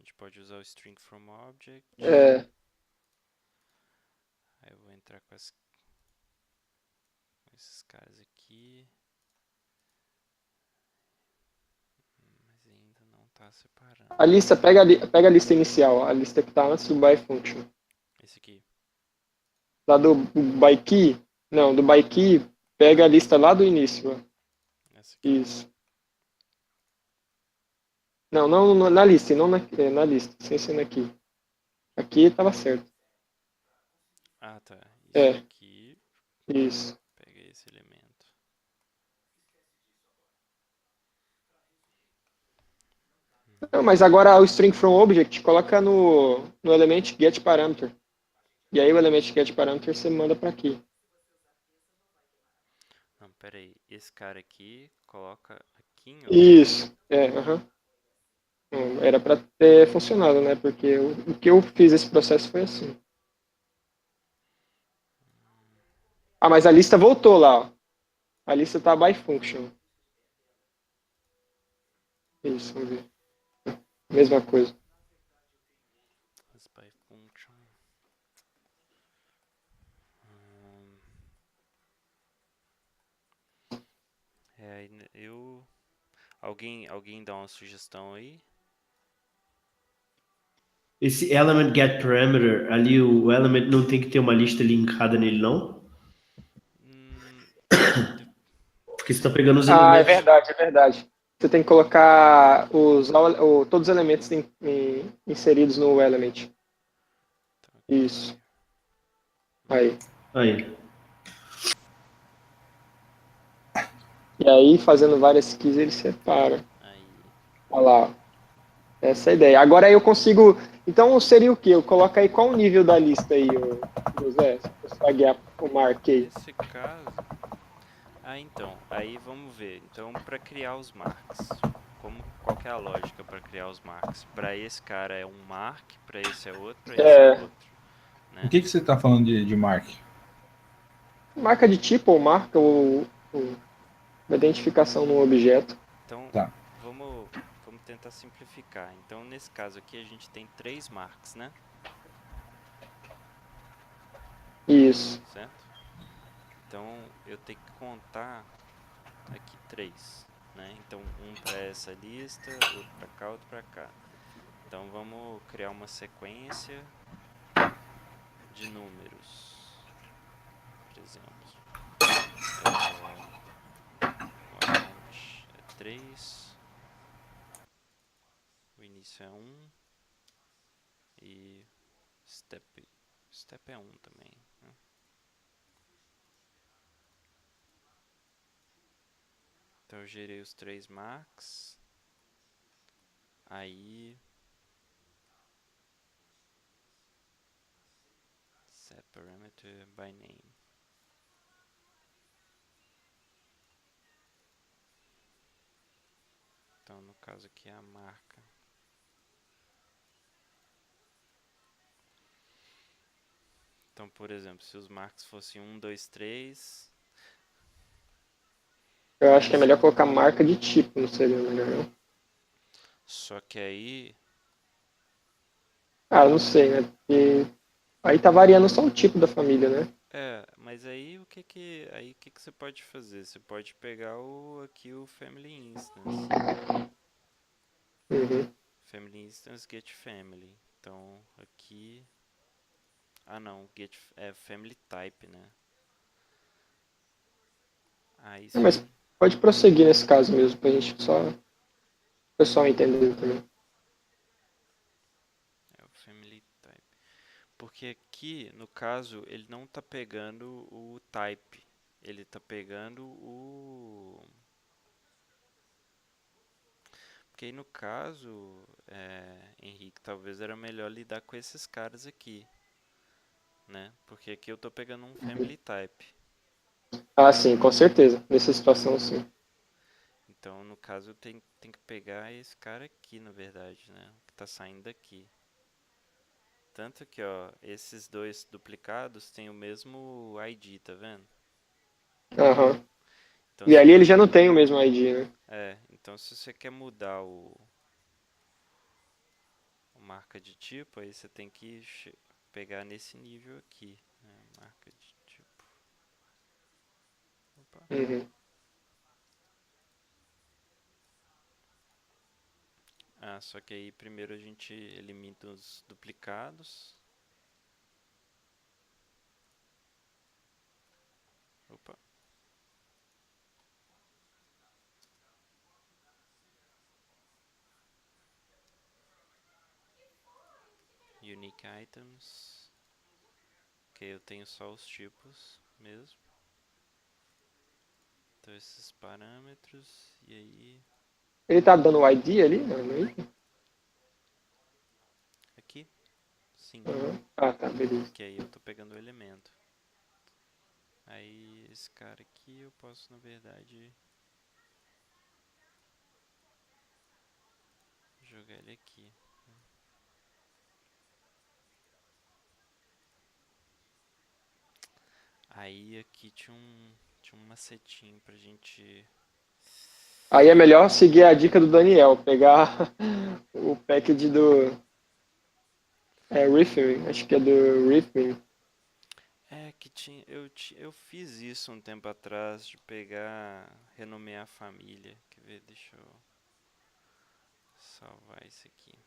Speaker 2: gente pode usar o string from object.
Speaker 1: É,
Speaker 2: Aí eu vou entrar com esses caras aqui. Mas ainda não tá separando.
Speaker 1: a lista, pega a lista inicial, ó, a lista que tá antes do by function.
Speaker 2: Esse aqui.
Speaker 1: Lá do by key, não, do by key, pega a lista lá do início. Ó.
Speaker 2: Essa aqui.
Speaker 1: Isso. Não, na lista, não na lista, sem ser aqui. Aqui tava certo.
Speaker 2: Ah, tá. Isso
Speaker 1: É.
Speaker 2: aqui.
Speaker 1: Isso.
Speaker 2: Pega esse elemento.
Speaker 1: Não, mas agora o string from object coloca no element get parameter. E aí o element get parameter você manda para aqui.
Speaker 2: Não, pera aí. Esse cara aqui coloca aqui em
Speaker 1: Isso. Aham. Era para ter funcionado, né? Porque o que eu fiz esse processo foi assim. Ah, mas a lista voltou lá, ó. A lista tá by function. Isso, vamos ver. Mesma coisa.
Speaker 2: by function. Alguém dá uma sugestão aí?
Speaker 4: Esse element get parameter, ali o element não tem que ter uma lista linkada nele, não?
Speaker 2: Hum,
Speaker 4: Porque Porque você tá pegando os
Speaker 1: Ah, é
Speaker 4: elementos.
Speaker 1: verdade, é verdade. Você tem que colocar todos os elementos inseridos no element.
Speaker 2: Então,
Speaker 1: Isso. Aí.
Speaker 4: Aí.
Speaker 1: E aí, fazendo várias keys, ele separa.
Speaker 2: aí.
Speaker 1: Olha lá. Ó. Essa é a ideia. Agora eu consigo. Então seria o quê? Eu coloco aí qual o nível da lista aí, José? Você consegue o mark aí?
Speaker 2: Nesse caso. Então, aí vamos ver. Então, para criar os marks, qual que é a lógica para criar os marks? Para esse cara é um mark, para esse é outro, para esse é
Speaker 1: É,
Speaker 2: outro,
Speaker 5: O
Speaker 2: né?
Speaker 5: que você está falando de Mark?
Speaker 1: marca de tipo ou marca uma identificação no objeto.
Speaker 2: Então,
Speaker 5: Tá.
Speaker 2: vamos tentar simplificar. Então, nesse caso aqui, a gente tem 3 marks, né?
Speaker 1: Isso.
Speaker 2: Certo? Então, eu tenho que contar aqui 3, né? Então, um para essa lista, outro para cá, outro para cá. Então, vamos criar uma sequência de números, por exemplo. Round é 3, o início é 1 e step é 1 também, né? Então eu gerei os 3 marks, aí set parameter by name. Então no caso aqui é a marca. Então, por exemplo, se os marks fossem 1, 2, 3,
Speaker 1: Eu acho que é melhor colocar marca de tipo, não seria melhor, não?
Speaker 2: só que aí,
Speaker 1: Ah, não sei, né? Porque aí tá variando só o tipo da família, né?
Speaker 2: mas aí o que que você pode fazer? Você pode pegar aqui o family instance.
Speaker 1: Uhum.
Speaker 2: Family instance get family. Então aqui, não, get é family type, né? Aí
Speaker 1: É,
Speaker 2: se
Speaker 1: mas pode prosseguir nesse caso mesmo, pra gente só o pessoal entender também.
Speaker 2: é o family type. Porque aqui, no caso, ele não tá pegando o type. Ele tá pegando o. Porque aí no caso, Henrique, talvez era melhor lidar com esses caras aqui, né? Porque aqui eu tô pegando um family type.
Speaker 1: Ah, sim, com certeza. Nessa situação, sim.
Speaker 2: Então, no caso, tem que pegar esse cara aqui, na verdade, né? Que tá saindo daqui. Tanto que, ó, esses dois duplicados têm o mesmo ID, tá vendo?
Speaker 1: Aham.
Speaker 2: Então,
Speaker 1: E ali ele já não tem o mesmo ID, né?
Speaker 2: então se você quer mudar o marca de tipo, aí você tem que pegar nesse nível aqui, né? Marca de tipo. Opa.
Speaker 1: Uhum.
Speaker 2: Só que aí primeiro a gente elimina os duplicados. Opa. Unique items. Ok, eu tenho só os tipos mesmo. Então esses parâmetros e aí
Speaker 1: Ele tá dando o ID ali? Não, não é?
Speaker 2: aqui, sim,
Speaker 1: Aham. Ah, tá, beleza.
Speaker 2: que aí eu tô pegando o elemento. Aí esse cara aqui eu posso na verdade jogar ele aqui. Aí aqui tinha um macetinho pra gente.
Speaker 1: Aí é melhor seguir a dica do Daniel, pegar o package do Riffing, acho que é do Riffing.
Speaker 2: Que eu fiz isso um tempo atrás de pegar, renomear a família. Quer ver? Deixa eu salvar isso aqui.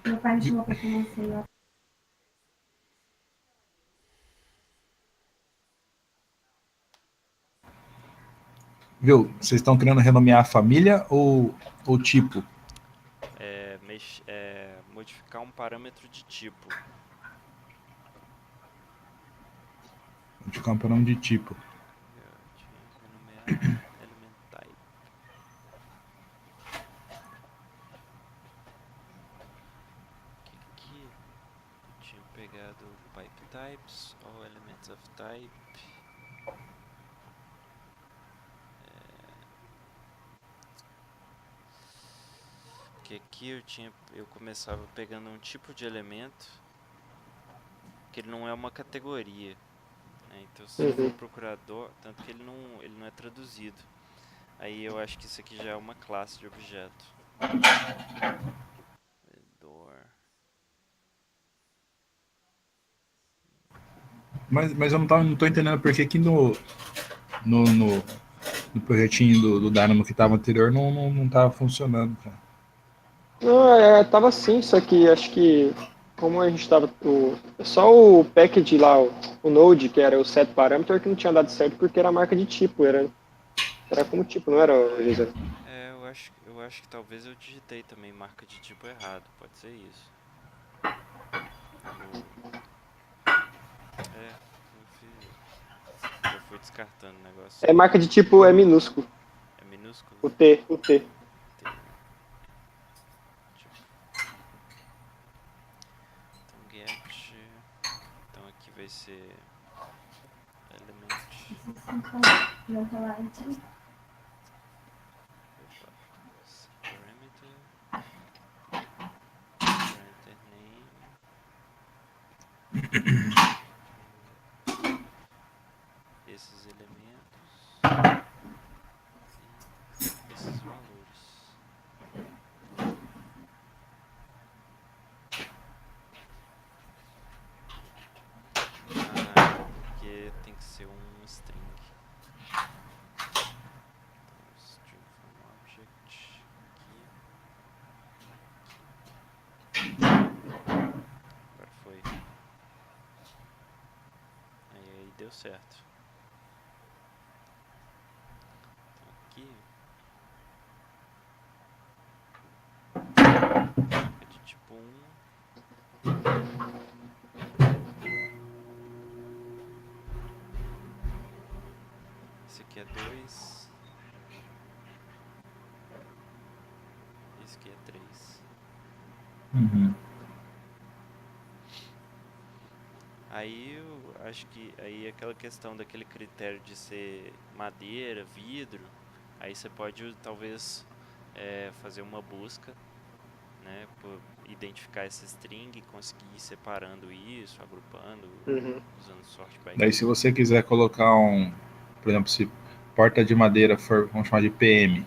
Speaker 7: Meu pai me chamou pra conhecer.
Speaker 5: Viu? Vocês estão querendo renomear a família ou tipo?
Speaker 2: Modificar um parâmetro de tipo.
Speaker 5: De campeão de tipo.
Speaker 2: Eu tinha renomeado element type. Que eu tinha pegado pipe types, all elements of type. Porque aqui eu começava pegando um tipo de elemento que ele não é uma categoria, né? Então se for procurador, tanto que ele não é traduzido. Aí eu acho que isso aqui já é uma classe de objeto. Door.
Speaker 5: Mas eu não tô entendendo porque aqui no, no, no projetinho do Dynamo que estava anterior não tava funcionando, cara.
Speaker 1: Não, tava sim, só que acho que como a gente tava. Só o package lá, o Node, que era o set parameter, que não tinha dado certo porque era a marca de tipo, era como tipo, não era, José?
Speaker 2: Eu acho que talvez eu digitei também marca de tipo errado, pode ser isso. Já fui descartando o negócio.
Speaker 1: É marca de tipo é minúsculo.
Speaker 2: É minúsculo?
Speaker 1: O T.
Speaker 2: T. Tipo. Então get. Então aqui vai ser element. Opa. Parameter. Parameter name. Esses elementos. E esses valores. Porque tem que ser um string. Então, string from object aqui. Agora foi. Aí deu certo. Então aqui é de tipo 1. Esse aqui é 2. Esse aqui é 3. Aí eu acho que aí aquela questão daquele critério de ser madeira, vidro, aí você pode talvez fazer uma busca, né, por identificar essa string e conseguir ir separando isso, agrupando, usando sort by
Speaker 5: Daí
Speaker 2: key.
Speaker 5: se você quiser colocar por exemplo, se porta de madeira for, vamos chamar de PM,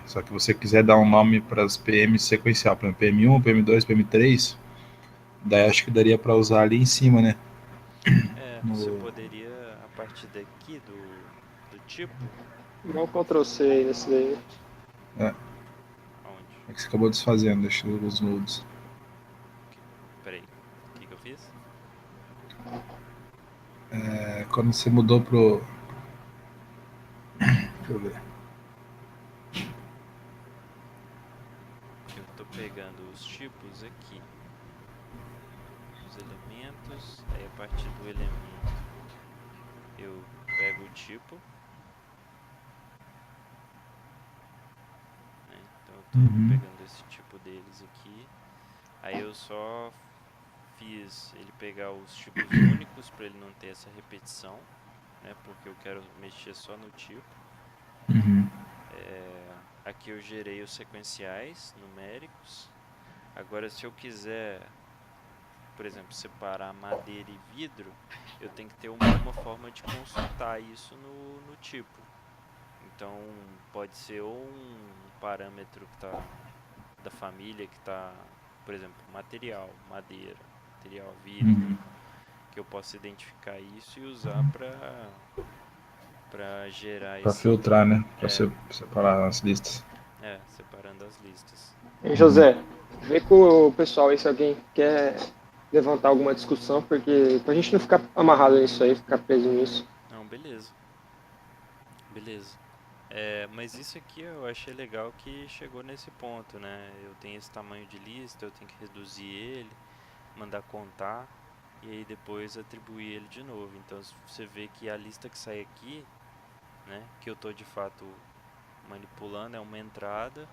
Speaker 5: só que você quiser dar um nome para as PM sequencial, por exemplo, PM1, PM2, PM3, daí acho que daria para usar ali em cima, né?
Speaker 2: Você poderia, a partir daqui do tipo...
Speaker 1: Dá um Ctrl C aí nesse daí.
Speaker 2: Onde?
Speaker 5: É que você acabou desfazendo, deixa os nodes.
Speaker 2: Peraí, o que eu fiz?
Speaker 5: Quando você mudou pro... Deixa eu ver.
Speaker 2: Eu tô pegando os tipos aqui. Os elementos, aí a partir do elemento eu pego o tipo. Né? Então eu tô pegando esse tipo deles aqui. Aí eu só fiz ele pegar os tipos únicos para ele não ter essa repetição, né? Porque eu quero mexer só no tipo. Aqui eu gerei os sequenciais numéricos. Agora se eu quiser, por exemplo, separar madeira e vidro, eu tenho que ter uma forma de consultar isso no tipo. Então pode ser ou um parâmetro que tá da família que está, por exemplo, material, madeira, material, vidro, que eu possa identificar isso e usar para gerar
Speaker 5: Para
Speaker 2: esse...
Speaker 5: filtrar, né? Para separar as listas.
Speaker 2: separando as listas.
Speaker 1: Hein, José, vê com o pessoal aí se alguém quer levantar alguma discussão, porque pra gente não ficar amarrado nisso aí, ficar preso nisso.
Speaker 2: Não, beleza. Beleza. Mas isso aqui eu achei legal que chegou nesse ponto, né? Eu tenho esse tamanho de lista, eu tenho que reduzir ele, mandar contar e aí depois atribuir ele de novo. Então você vê que a lista que sai aqui, né, que eu tô de fato manipulando é uma entrada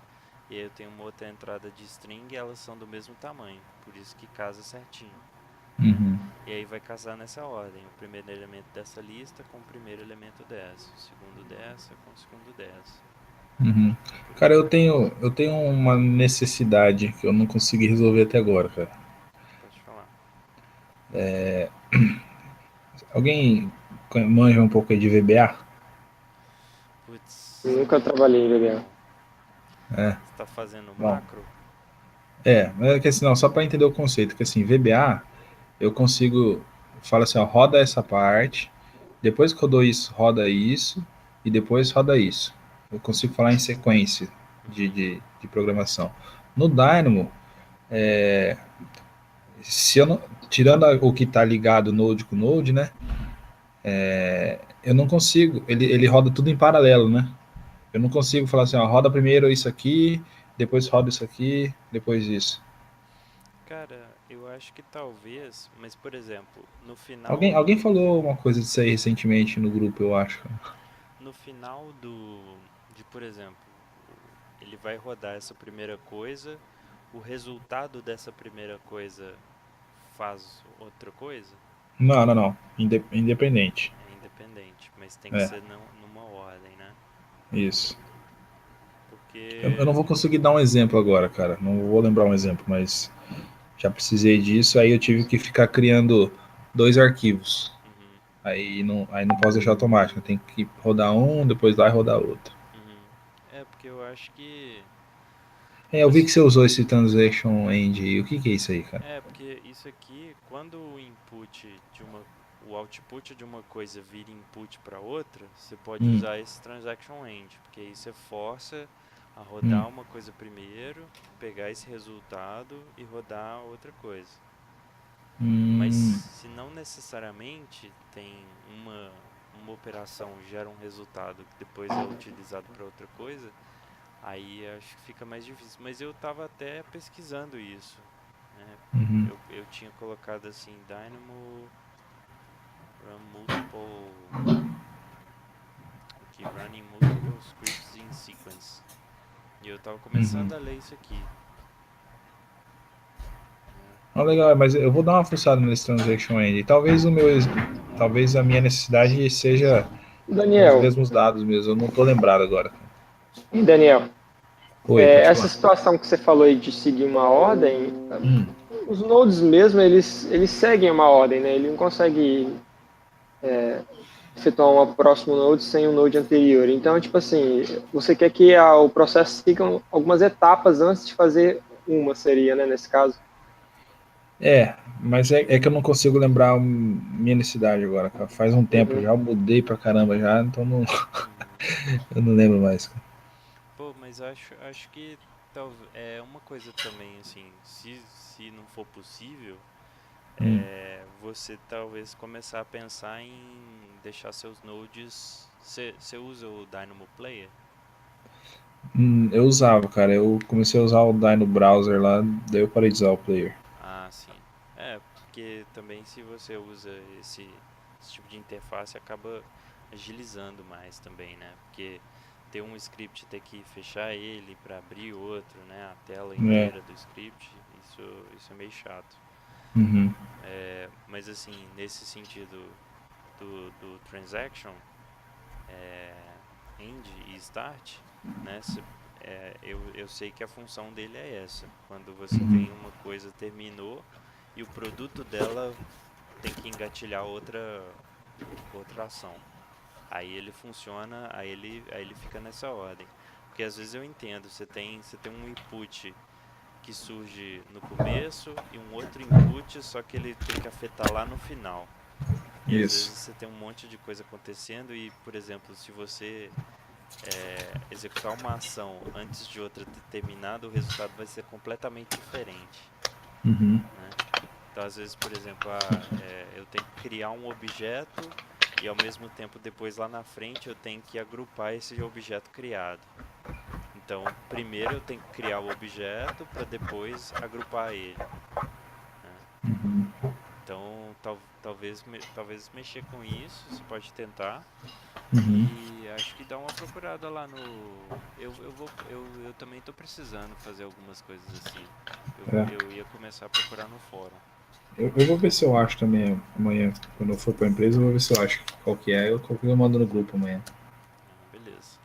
Speaker 2: e aí eu tenho uma outra entrada de string e elas são do mesmo tamanho, por isso que casa certinho.
Speaker 5: Uhum.
Speaker 2: E aí vai casar nessa ordem, o primeiro elemento dessa lista com o primeiro elemento dessa, o segundo dessa com o segundo dessa.
Speaker 5: Uhum. Cara, eu tenho uma necessidade que eu não consegui resolver até agora, cara.
Speaker 2: Pode falar.
Speaker 5: Alguém manja um pouco aí de VBA?
Speaker 2: Putz,
Speaker 1: Nunca trabalhei em VBA.
Speaker 5: É.
Speaker 2: você tá fazendo
Speaker 5: Bom.
Speaker 2: macro?
Speaker 5: Mas é que assim, não, só para entender o conceito, que assim, VBA, eu consigo, fala assim, ó, roda essa parte, depois que rodou isso, roda isso, e depois roda isso. Eu consigo falar em sequência de programação. No Dynamo, se eu não, tirando o que está ligado Node com Node, né, eu não consigo, ele roda tudo em paralelo, né? Eu não consigo falar assim, ó, roda primeiro isso aqui, depois roda isso aqui, depois isso.
Speaker 2: Cara, eu acho que talvez, mas por exemplo,
Speaker 5: Alguém falou uma coisa disso aí recentemente no grupo, eu acho.
Speaker 2: no final por exemplo, ele vai rodar essa primeira coisa, o resultado dessa primeira coisa faz outra coisa?
Speaker 5: Não. Independente.
Speaker 2: É independente, mas tem que
Speaker 5: É,
Speaker 2: ser numa ordem, né?
Speaker 5: isso. Eu não
Speaker 2: Porque.
Speaker 5: vou conseguir dar um exemplo agora, cara. Não vou lembrar um exemplo, mas já precisei disso. Aí eu tive que ficar criando 2 arquivos.
Speaker 2: Uhum,
Speaker 5: Aí não posso deixar automático. Tem que rodar um, depois lá e rodar outro.
Speaker 2: uhum. Porque eu acho que.
Speaker 5: Eu vi que você usou esse Transaction End. O que é isso aí, cara?
Speaker 2: Porque isso aqui, quando o output de uma coisa vira input para outra, você pode
Speaker 5: Hum,
Speaker 2: usar esse transaction end, porque aí você força a
Speaker 5: hum,
Speaker 2: rodar uma coisa primeiro, pegar esse resultado e rodar outra coisa. Mas
Speaker 5: hum,
Speaker 2: se não necessariamente tem uma operação gera um resultado que depois é utilizado para outra coisa, aí acho que fica mais difícil. Mas eu estava até pesquisando isso, né?
Speaker 5: uhum.
Speaker 2: Eu tinha colocado assim, Dynamo run multiple, aqui, running multiple scripts in sequence. E eu tava começando a ler isso aqui, né?
Speaker 5: Legal, mas eu vou dar uma fuçada nesse Transaction End. Talvez a minha necessidade seja os
Speaker 1: Daniel,
Speaker 5: mesmos dados mesmo. Eu não tô lembrado agora.
Speaker 1: e Daniel,
Speaker 5: Oi, pode
Speaker 1: essa
Speaker 5: falar.
Speaker 1: situação que você falou aí de seguir uma ordem,
Speaker 5: Hum,
Speaker 1: os nodes mesmo, eles seguem uma ordem, né? Ele não consegue efetuar um próximo node sem um node anterior. Então, tipo assim, você quer que o processo siga algumas etapas antes de fazer uma, seria, né, nesse caso.
Speaker 5: mas é que eu não consigo lembrar minha necessidade agora, cara. Faz um tempo
Speaker 1: Uhum.
Speaker 5: já, eu mudei pra caramba já, então
Speaker 2: Uhum.
Speaker 5: eu não lembro mais, cara.
Speaker 2: Pô, mas acho que é uma coisa também, assim, se não for possível,
Speaker 5: Hum.
Speaker 2: você talvez começar a pensar em deixar seus nodes. Você usa o Dynamo Player?
Speaker 5: Eu usava, cara. Eu comecei a usar o Dino Browser lá, daí eu parei de usar o Player.
Speaker 2: Ah, sim. Porque também se você usa esse tipo de interface acaba agilizando mais também, né? Porque ter um script ter que fechar ele para abrir outro, né? A tela
Speaker 5: É.
Speaker 2: inteira do script, isso é meio chato.
Speaker 5: Uhum.
Speaker 2: Mas assim, nesse sentido do transaction, end e start, né? Eu sei que a função dele é essa. Quando você
Speaker 5: Uhum.
Speaker 2: tem uma coisa terminou e o produto dela tem que engatilhar outra ação. Aí ele funciona, aí ele fica nessa ordem. Porque às vezes eu entendo, você tem um input que surge no começo e um outro input, só que ele tem que afetar lá no final. E às vezes
Speaker 5: Isso.
Speaker 2: você tem um monte de coisa acontecendo e, por exemplo, se você executar uma ação antes de outra ter terminado, o resultado vai ser completamente diferente,
Speaker 5: Uhum.
Speaker 2: né? Então, às vezes, por exemplo, eu tenho que criar um objeto e, ao mesmo tempo, depois lá na frente, eu tenho que agrupar esse objeto criado. Então, primeiro eu tenho que criar o objeto para depois agrupar ele, né?
Speaker 5: Uhum.
Speaker 2: Então, talvez mexer com isso, você pode tentar.
Speaker 5: Uhum.
Speaker 2: E acho que dá uma procurada lá no. Eu também estou precisando fazer algumas coisas assim. Eu ia começar a procurar no fórum.
Speaker 5: Eu vou ver se eu acho também amanhã. Quando eu for pra empresa, eu vou ver se eu acho qual que é. Qualquer coisa eu mando no grupo amanhã.
Speaker 2: Beleza.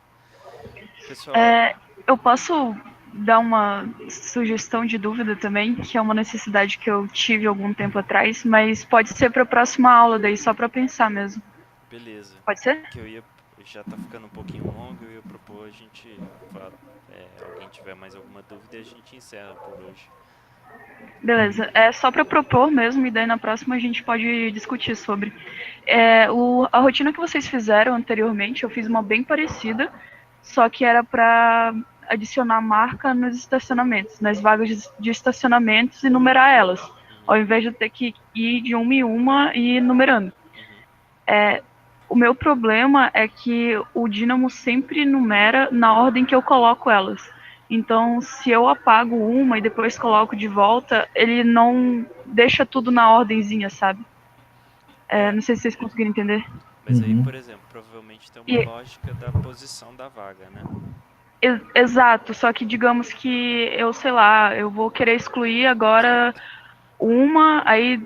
Speaker 2: Pessoal,
Speaker 6: Eu posso dar uma sugestão de dúvida também, que é uma necessidade que eu tive algum tempo atrás, mas pode ser para a próxima aula, daí só para pensar mesmo.
Speaker 2: beleza.
Speaker 6: Pode ser?
Speaker 2: Que já tá ficando um pouquinho longo, eu ia propor a gente alguém tiver mais alguma dúvida e a gente encerra por hoje.
Speaker 6: Beleza. É só para propor mesmo, e daí na próxima a gente pode discutir sobre. A rotina que vocês fizeram anteriormente, eu fiz uma bem parecida, só que era para adicionar marca nos estacionamentos, nas vagas de estacionamentos e numerar elas, ao invés de ter que ir de uma em uma e ir numerando. O meu problema é que o Dynamo sempre numera na ordem que eu coloco elas. Então, se eu apago uma e depois coloco de volta, ele não deixa tudo na ordemzinha, sabe? Não sei se vocês conseguiram entender.
Speaker 2: Mas aí,
Speaker 5: Uhum.
Speaker 2: por exemplo, provavelmente tem uma lógica da posição da vaga, né?
Speaker 6: Exato, só que digamos que eu, sei lá, eu vou querer excluir agora uma, aí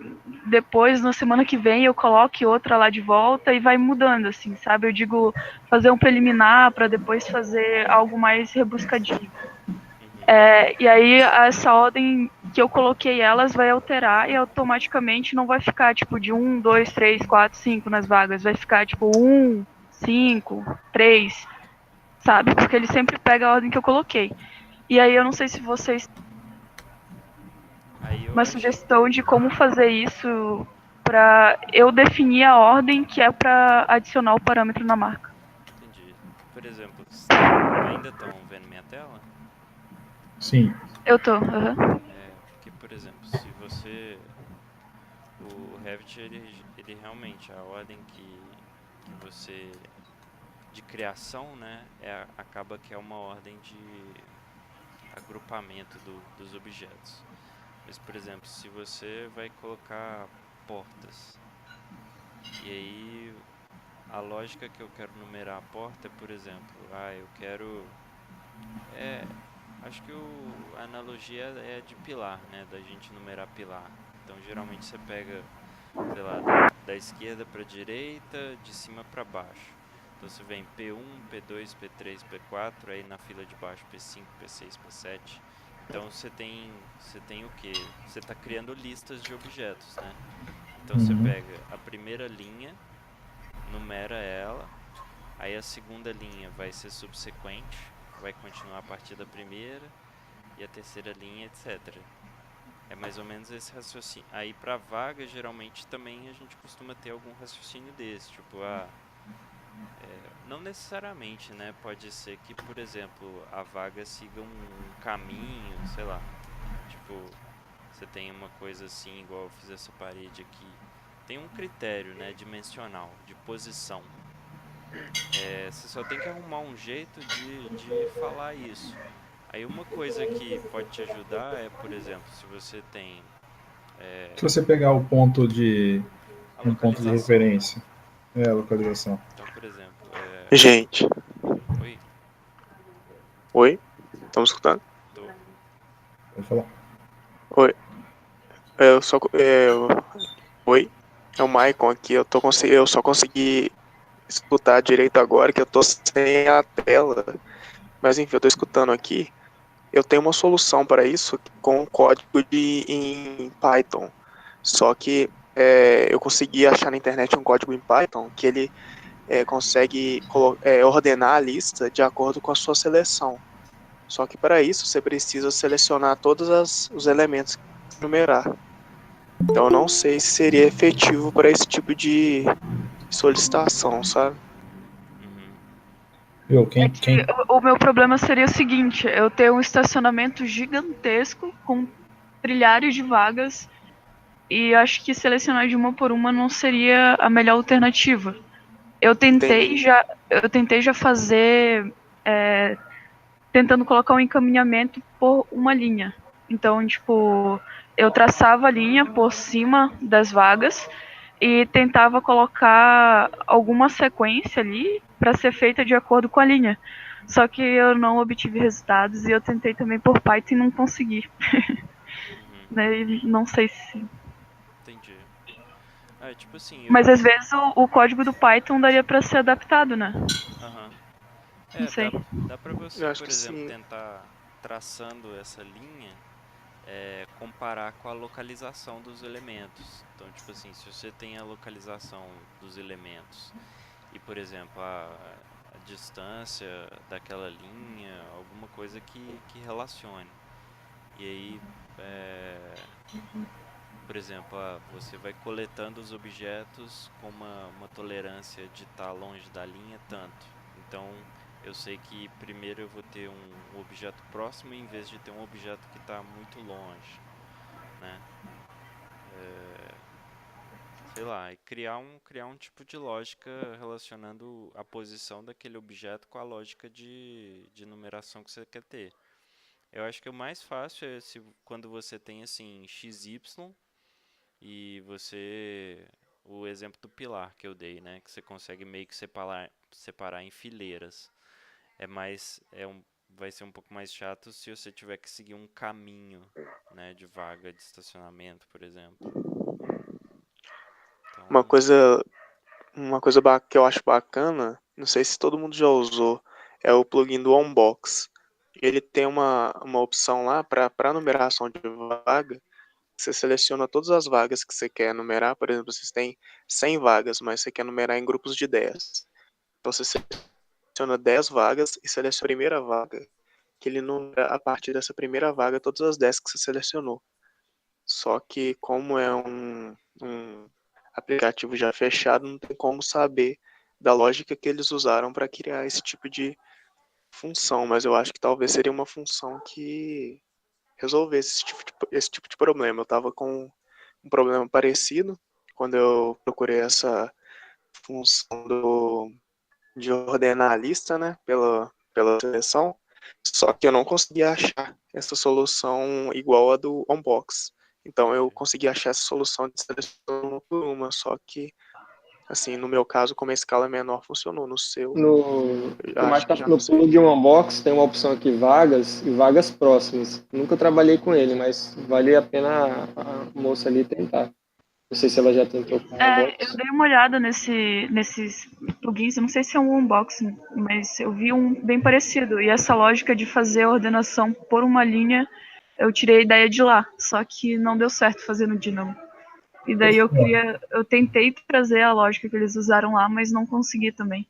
Speaker 6: depois, na semana que vem, eu coloque outra lá de volta e vai mudando, assim, sabe? Eu digo fazer um preliminar para depois fazer algo mais rebuscadinho. E aí, essa ordem que eu coloquei elas vai alterar e automaticamente não vai ficar, tipo, de 1, 2, 3, 4, 5 nas vagas. Vai ficar, tipo, 1, 5, 3, sabe? Porque ele sempre pega a ordem que eu coloquei. E aí, eu não sei se vocês
Speaker 2: Aí eu
Speaker 6: uma
Speaker 2: acho.
Speaker 6: sugestão de como fazer isso para eu definir a ordem que é para adicionar o parâmetro na marca.
Speaker 2: Entendi. Por exemplo, ainda estão vendo minha tela?
Speaker 5: Sim.
Speaker 6: Eu tô.
Speaker 2: Porque, por exemplo, se você. O Revit, ele realmente, a ordem que você. De criação, né? Acaba que é uma ordem de agrupamento dos objetos. Mas, por exemplo, se você vai colocar portas, e aí a lógica que eu quero numerar a porta é, por exemplo, eu quero. Acho que a analogia é de pilar, né? Da gente numerar pilar. Então, geralmente você pega, sei lá, da esquerda para a direita, de cima para baixo. Então você vem P1, P2, P3, P4, aí na fila de baixo P5, P6, P7. Então você tem o que? Você está criando listas de objetos, né? Então você
Speaker 5: Uhum.
Speaker 2: pega a primeira linha, numera ela, aí a segunda linha vai ser subsequente, vai continuar a partir da primeira, e a terceira linha, etc. É mais ou menos esse raciocínio. Aí para vaga, geralmente também a gente costuma ter algum raciocínio desse, tipo, não necessariamente, né? Pode ser que, por exemplo, a vaga siga um caminho, sei lá. Tipo, você tem uma coisa assim, igual eu fiz essa parede aqui. Tem um critério, né, dimensional, de posição. Você só tem que arrumar um jeito de falar isso. Aí uma coisa que pode te ajudar é, por exemplo, se você tem
Speaker 5: Se você pegar o ponto de.
Speaker 2: a
Speaker 5: Um ponto de
Speaker 2: localização, né?
Speaker 5: referência. É a localização.
Speaker 2: Então, por exemplo,
Speaker 7: Gente,
Speaker 2: oi,
Speaker 7: oi? Estamos escutando?
Speaker 2: tô.
Speaker 5: Pode falar.
Speaker 7: Oi. Oi? É o Maicon aqui. Eu só consegui escutar direito agora que eu tô sem a tela. Mas enfim, eu tô escutando aqui. Eu tenho uma solução para isso com um código em Python. Só que eu consegui achar na internet um código em Python que ele consegue ordenar a lista de acordo com a sua seleção. Só que para isso você precisa selecionar todos os elementos que numerar. Então eu não sei se seria efetivo para esse tipo de solicitação, sabe?
Speaker 5: Viu?
Speaker 6: O meu problema seria o seguinte, eu tenho um estacionamento gigantesco com trilhares de vagas e acho que selecionar de uma por uma não seria a melhor alternativa. Eu tentei
Speaker 7: Entendi.
Speaker 6: já fazer tentando colocar um encaminhamento por uma linha. Então, tipo, eu traçava a linha por cima das vagas e tentava colocar alguma sequência ali para ser feita de acordo com a linha. Só que eu não obtive resultados e eu tentei também por Python e não consegui.
Speaker 2: Uhum,
Speaker 6: Né? E não sei se.
Speaker 2: entendi. Tipo assim,
Speaker 6: Mas às vezes o código do Python daria para ser adaptado, né?
Speaker 2: Aham.
Speaker 6: Não sei.
Speaker 2: Dá pra você,
Speaker 7: Eu acho
Speaker 2: por
Speaker 7: que
Speaker 2: exemplo,
Speaker 7: sim.
Speaker 2: tentar traçando essa linha, comparar com a localização dos elementos. Então, tipo assim, se você tem a localização dos elementos e, por exemplo, a distância daquela linha, alguma coisa que relacione. E aí, por exemplo, você vai coletando os objetos com uma tolerância de estar longe da linha tanto. Então, eu sei que primeiro eu vou ter um objeto próximo em vez de ter um objeto que está muito longe, né? Sei lá, e criar um tipo de lógica relacionando a posição daquele objeto com a lógica de numeração que você quer ter. Eu acho que o mais fácil é quando você tem assim XY e o exemplo do pilar que eu dei, né, que você consegue meio que separar em fileiras. Vai ser um pouco mais chato se você tiver que seguir um caminho, né, de vaga de estacionamento, por exemplo. Então,
Speaker 7: Uma coisa que eu acho bacana, não sei se todo mundo já usou, é o plugin do Onbox. Ele tem uma opção lá para numeração de vaga. Você seleciona todas as vagas que você quer numerar. Por exemplo, vocês têm 100 vagas, mas você quer numerar em grupos de 10. Então você seleciona 10 vagas e seleciona a primeira vaga, que ele numera a partir dessa primeira vaga todas as 10 que você selecionou. Só que como é um aplicativo já fechado, não tem como saber da lógica que eles usaram para criar esse tipo de função, mas eu acho que talvez seria uma função que resolvesse esse tipo de problema. Eu estava com um problema parecido quando eu procurei essa função de ordenar a lista, né, pela seleção, só que eu não conseguia achar essa solução igual a do Onbox. Então eu
Speaker 2: entendi.
Speaker 7: consegui achar essa solução de seleção uma por uma, só que, assim, no meu caso, como a escala é menor, funcionou. No seu, eu
Speaker 1: No,
Speaker 7: acho que já não
Speaker 1: no
Speaker 7: sei.
Speaker 1: plugin Unbox tem uma opção aqui, vagas e vagas próximas. Nunca trabalhei com ele, mas vale a pena a moça ali tentar. Não sei se ela já tentou com o
Speaker 6: Eu
Speaker 1: Unbox.
Speaker 6: dei uma olhada nesses plugins, eu não sei se é um unboxing, mas eu vi um bem parecido. E essa lógica de fazer a ordenação por uma linha, eu tirei a ideia de lá, só que não deu certo fazer no Dynamo. E daí eu tentei trazer a lógica que eles usaram lá, mas não consegui também.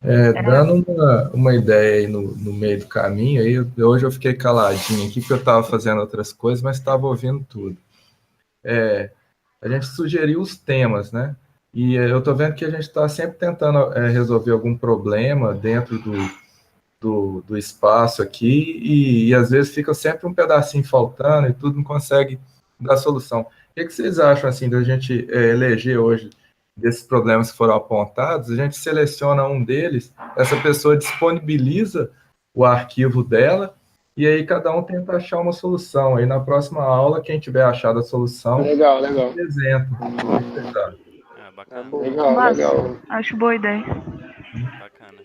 Speaker 3: Dando uma ideia aí no meio do caminho, aí hoje eu fiquei caladinho aqui porque eu estava fazendo outras coisas, mas estava ouvindo tudo. A gente sugeriu os temas, né? E eu estou vendo que a gente está sempre tentando resolver algum problema dentro do espaço aqui e às vezes fica sempre um pedacinho faltando e tudo não consegue dar solução. O que vocês acham assim da gente eleger hoje desses problemas que foram apontados? A gente seleciona um deles, essa pessoa disponibiliza o arquivo dela e aí cada um tenta achar uma solução. Aí na próxima aula, quem tiver achado a solução,
Speaker 1: Legal, legal.
Speaker 3: apresenta. O que vocês acham?
Speaker 2: Bacana,
Speaker 1: Legal,
Speaker 6: Mas
Speaker 1: legal.
Speaker 6: acho boa ideia.
Speaker 2: bacana.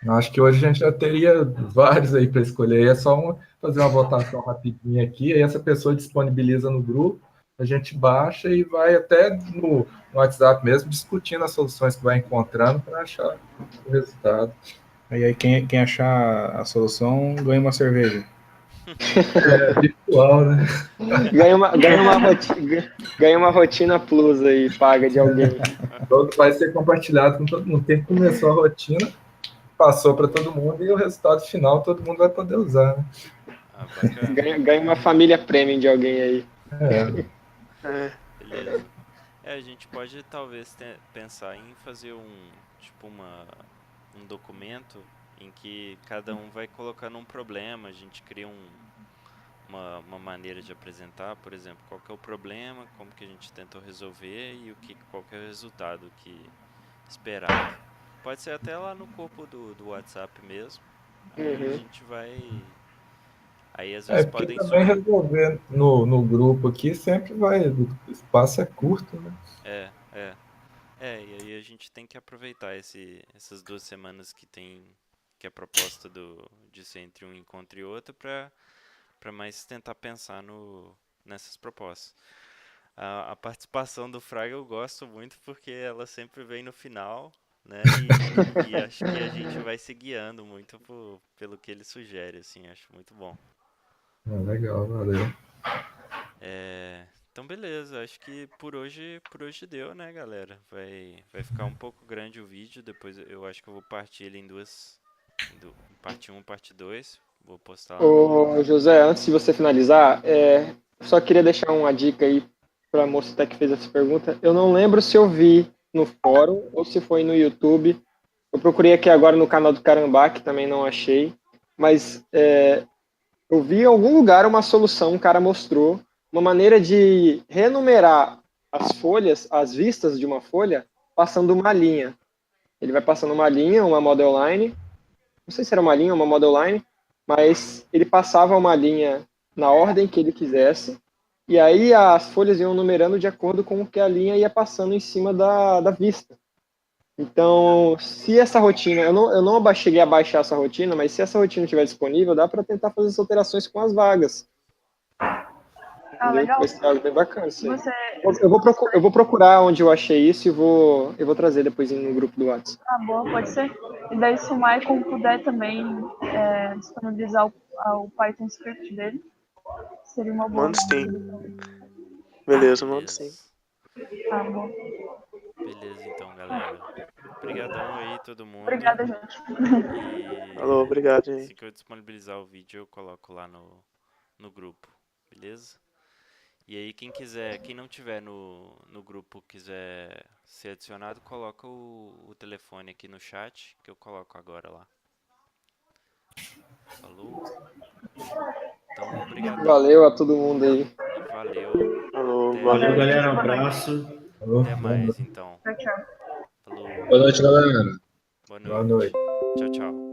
Speaker 3: Eu acho que hoje a gente já teria vários aí para escolher. É só fazer uma votação rapidinha aqui, aí essa pessoa disponibiliza no grupo, a gente baixa e vai até no WhatsApp mesmo discutindo as soluções que vai encontrando para achar o resultado.
Speaker 5: Aí quem achar a solução ganha uma cerveja.
Speaker 3: É virtual, né?
Speaker 1: Ganha uma rotina plus aí, paga de alguém.
Speaker 3: Todo vai ser compartilhado com todo mundo. Quem começou a rotina, passou para todo mundo e o resultado final todo mundo vai poder usar, né?
Speaker 2: Bacana.
Speaker 1: Ganha uma família premium de alguém aí.
Speaker 7: É,
Speaker 2: Beleza. A gente pode talvez pensar em fazer tipo um documento em que cada um vai colocando um problema, a gente cria uma maneira de apresentar, por exemplo, qual que é o problema, como que a gente tentou resolver e qual que é o resultado que esperado. Pode ser até lá no corpo do WhatsApp mesmo. Aí a
Speaker 1: Uhum.
Speaker 2: gente vai. Aí às
Speaker 8: É,
Speaker 2: vezes
Speaker 8: porque
Speaker 2: podem
Speaker 8: também
Speaker 2: surgir.
Speaker 8: resolver no grupo aqui sempre vai, o espaço é curto, né?
Speaker 2: E aí a gente tem que aproveitar essas 2 semanas que é a proposta de ser entre um encontro e outro para mais tentar pensar nessas propostas. A participação do Fraga eu gosto muito porque ela sempre vem no final, né? E acho que a gente vai se guiando muito pelo que ele sugere, assim, acho muito bom.
Speaker 8: Legal, valeu.
Speaker 2: Então beleza, acho que por hoje deu, né, galera? Vai ficar um pouco grande o vídeo, depois eu acho que eu vou partir ele em duas, parte 1 parte 2, vou postar lá
Speaker 1: Ô, José, antes de você finalizar, só queria deixar uma dica aí para a moça até que fez essa pergunta. Eu não lembro se eu vi no fórum ou se foi no YouTube. Eu procurei aqui agora no canal do Carambá, que também não achei. Mas eu vi em algum lugar uma solução, um cara mostrou uma maneira de renumerar as folhas, as vistas de uma folha, passando uma linha. Ele vai passando uma linha, uma model line, não sei se era uma linha ou uma model line, mas ele passava uma linha na ordem que ele quisesse, e aí as folhas iam numerando de acordo com o que a linha ia passando em cima da vista. Então, se essa rotina, eu não cheguei a baixar essa rotina, mas se essa rotina estiver disponível, dá para tentar fazer as alterações com as vagas. Entendeu?
Speaker 6: Legal.
Speaker 1: Vai ser algo bem bacana isso aí.
Speaker 6: Você,
Speaker 1: Eu vou procurar onde eu achei isso e eu vou trazer depois no grupo do WhatsApp.
Speaker 6: boa, pode ser. E daí, se o Michael puder também disponibilizar o Python script dele, seria uma boa.
Speaker 7: Mando sim. Beleza, mando sim.
Speaker 2: Beleza.
Speaker 6: Tá bom.
Speaker 2: Beleza então, galera. Obrigadão aí todo mundo.
Speaker 6: Obrigada, gente.
Speaker 2: E
Speaker 7: Alô, obrigado,
Speaker 2: assim
Speaker 7: gente.
Speaker 2: que eu disponibilizar o vídeo, eu coloco lá no grupo, beleza? E aí quem não tiver no grupo, quiser ser adicionado, coloca o telefone aqui no chat, que eu coloco agora lá. Falou? Então, obrigadão.
Speaker 1: Valeu a todo mundo aí.
Speaker 2: E valeu.
Speaker 7: Alô,
Speaker 2: Até,
Speaker 4: Valeu,
Speaker 7: valeu.
Speaker 4: galera. Um
Speaker 6: Boa noite.
Speaker 4: abraço.
Speaker 2: até mais, então.
Speaker 6: Tchau, tchau.
Speaker 2: Falou.
Speaker 8: Boa noite, galera.
Speaker 2: Boa
Speaker 8: Boa
Speaker 2: noite.
Speaker 8: noite.
Speaker 2: Tchau, tchau.